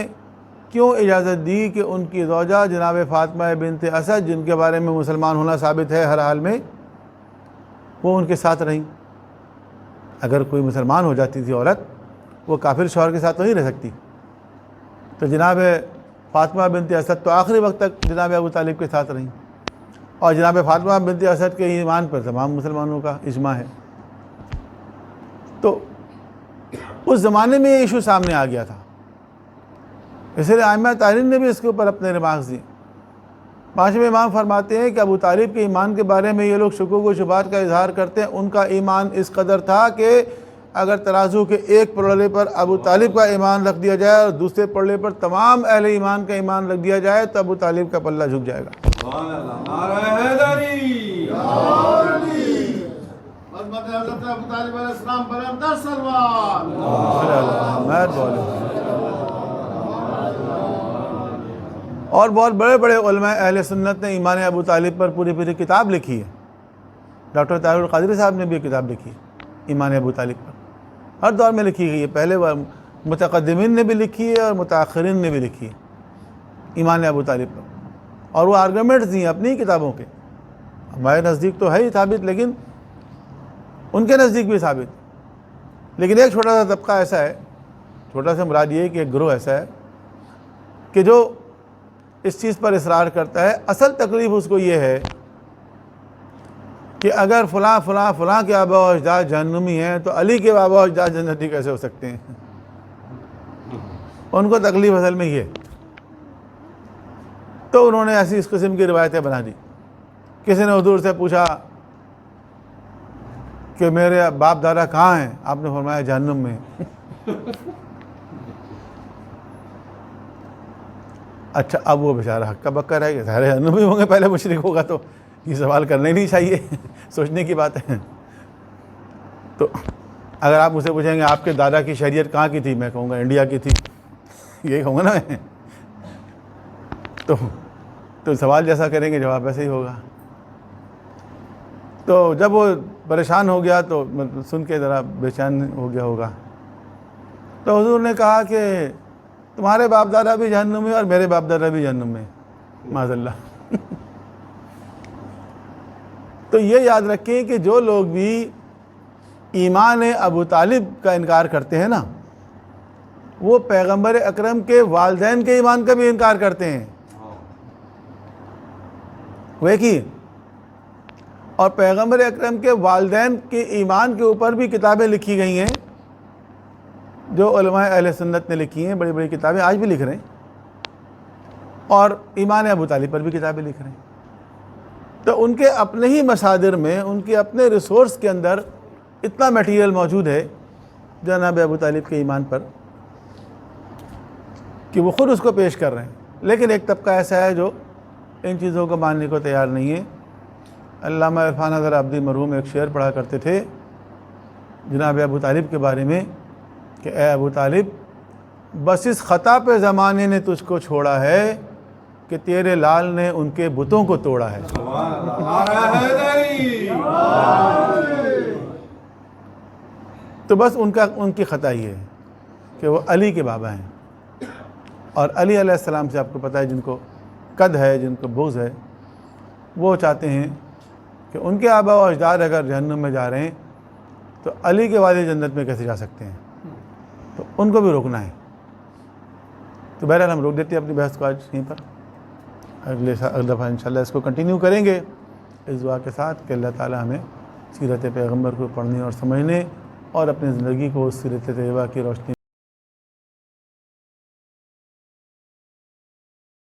کیوں اجازت دی کہ ان کی زوجہ جناب فاطمہ بنت اسد، جن کے بارے میں مسلمان ہونا ثابت ہے ہر حال میں، وہ ان کے ساتھ رہیں؟ اگر کوئی مسلمان ہو جاتی تھی عورت، وہ کافر شوہر کے ساتھ تو نہیں رہ سکتی. تو جناب فاطمہ بنت اسد تو آخری وقت تک جناب ابو طالب کے ساتھ رہیں، اور جناب فاطمہ بنت اسد کے ایمان پر تمام مسلمانوں کا اجماع ہے. تو اس زمانے میں یہ ایشو سامنے آ گیا تھا، اس لیے ائمہ تاریخ نے بھی اس کے اوپر اپنے ریمارکس دیے. پانچویں امام فرماتے ہیں کہ ابو طالب کے ایمان کے بارے میں یہ لوگ شکوک و شبہات کا اظہار کرتے ہیں. ان کا ایمان اس قدر تھا کہ اگر ترازو کے ایک پلڑے پر ابو طالب کا ایمان رکھ دیا جائے اور دوسرے پلڑے پر تمام اہل ایمان کا ایمان رکھ دیا جائے تو ابو طالب کا پلہ جھک جائے گا. سبحان اللہ، نعرہ حیدری، عظمت حضرت ابو طالب علیہ السلام پر افضل صلوات. اور بہت بڑے بڑے علماء اہل سنت نے ایمان ابو طالب پر پوری کتاب لکھی ہے. ڈاکٹر طاہر القادری صاحب نے بھی ایک کتاب لکھی ہے ایمان ابو طالب پر. ہر دور میں لکھی گئی ہے، پہلے متقدمین نے بھی لکھی ہے اور متاخرین نے بھی لکھی ہے ایمان ابو طالب پر، اور وہ آرگومنٹس دی ہیں اپنی کتابوں کے. ہمارے نزدیک تو ہے ہی ثابت، لیکن ان کے نزدیک بھی ثابت. لیکن ایک چھوٹا سا طبقہ ایسا ہے، چھوٹا سا مراد یہ ہے کہ ایک گروہ ایسا ہے کہ جو اس چیز پر اصرار کرتا ہے. اصل تکلیف اس کو یہ ہے کہ اگر فلاں کے آبا و اجداد جہنمی ہیں تو علی کے آبا و اجداد جنتی کیسے ہو سکتے ہیں؟ ان کو تکلیف اصل میں یہ. تو انہوں نے ایسی اس قسم کی روایتیں بنا دی. کسی نے حضور سے پوچھا کہ میرے باپ دادا کہاں ہیں؟ آپ نے فرمایا جہنم میں. اچھا، اب وہ بیچارہ ہکا بکا رہ گیا، سارے جہنم میں ہوں گے، پہلے مشرک ہوگا تو یہ سوال کرنا ہی نہیں چاہیے، سوچنے کی بات ہے. تو اگر آپ مجھ سے پوچھیں گے آپ کے دادا کی شریعت کہاں کی تھی، میں کہوں گا انڈیا کی تھی، یہی کہوں گا نا میں. تو سوال جیسا کریں گے جواب ایسے ہی ہوگا. تو جب وہ پریشان ہو گیا تو سن کے ذرا بے چین ہو گیا ہوگا. تو حضور نے کہا کہ تمہارے باپ دادا بھی جہنم میں اور میرے باپ دادا بھی جہنم میں، معاذ اللہ. تو یہ یاد رکھیں کہ جو لوگ بھی ایمان ابو طالب کا انکار کرتے ہیں نا، وہ پیغمبر اکرم کے والدین کے ایمان کا بھی انکار کرتے ہیں. وہ ایک ہی. اور پیغمبر اکرم کے والدین کے ایمان کے اوپر بھی کتابیں لکھی گئی ہیں جو علماء اہل سنت نے لکھی ہیں، بڑی بڑی کتابیں آج بھی لکھ رہے ہیں، اور ایمان ابو طالب پر بھی کتابیں لکھ رہے ہیں. تو ان کے اپنے ہی مصادر میں، ان کے اپنے ریسورس کے اندر اتنا میٹیریل موجود ہے جناب ابو طالب کے ایمان پر کہ وہ خود اس کو پیش کر رہے ہیں. لیکن ایک طبقہ ایسا ہے جو ان چیزوں کو ماننے کو تیار نہیں ہے. علامہ عرفان حضرت عبدی مرحوم ایک شعر پڑھا کرتے تھے جناب ابو طالب کے بارے میں کہ اے ابو طالب، بس اس خطا پہ زمانے نے تجھ کو چھوڑا ہے کہ تیرے لال نے ان کے بتوں کو توڑا ہے. سبحان اللہ، نعرہ حیدری. تو بس ان کی خطا یہ ہے کہ وہ علی کے بابا ہیں، اور علی علیہ السلام سے آپ کو پتہ ہے جن کو قد ہے، جن کو بغض ہے، وہ چاہتے ہیں کہ ان کے آبا و اجداد اگر جہنم میں جا رہے ہیں تو علی کے والد جنت میں کیسے جا سکتے ہیں؟ تو ان کو بھی روکنا ہے. تو بہرحال ہم روک دیتے ہیں اپنی بحث کو آج یہیں پر. اگلے دفعہ انشاءاللہ اس کو کنٹینیو کریں گے اس دعا کے ساتھ کہ اللہ تعالی ہمیں سیرت پیغمبر کو پڑھنے اور سمجھنے اور اپنی زندگی کو اس سیرت طیبہ کی روشنی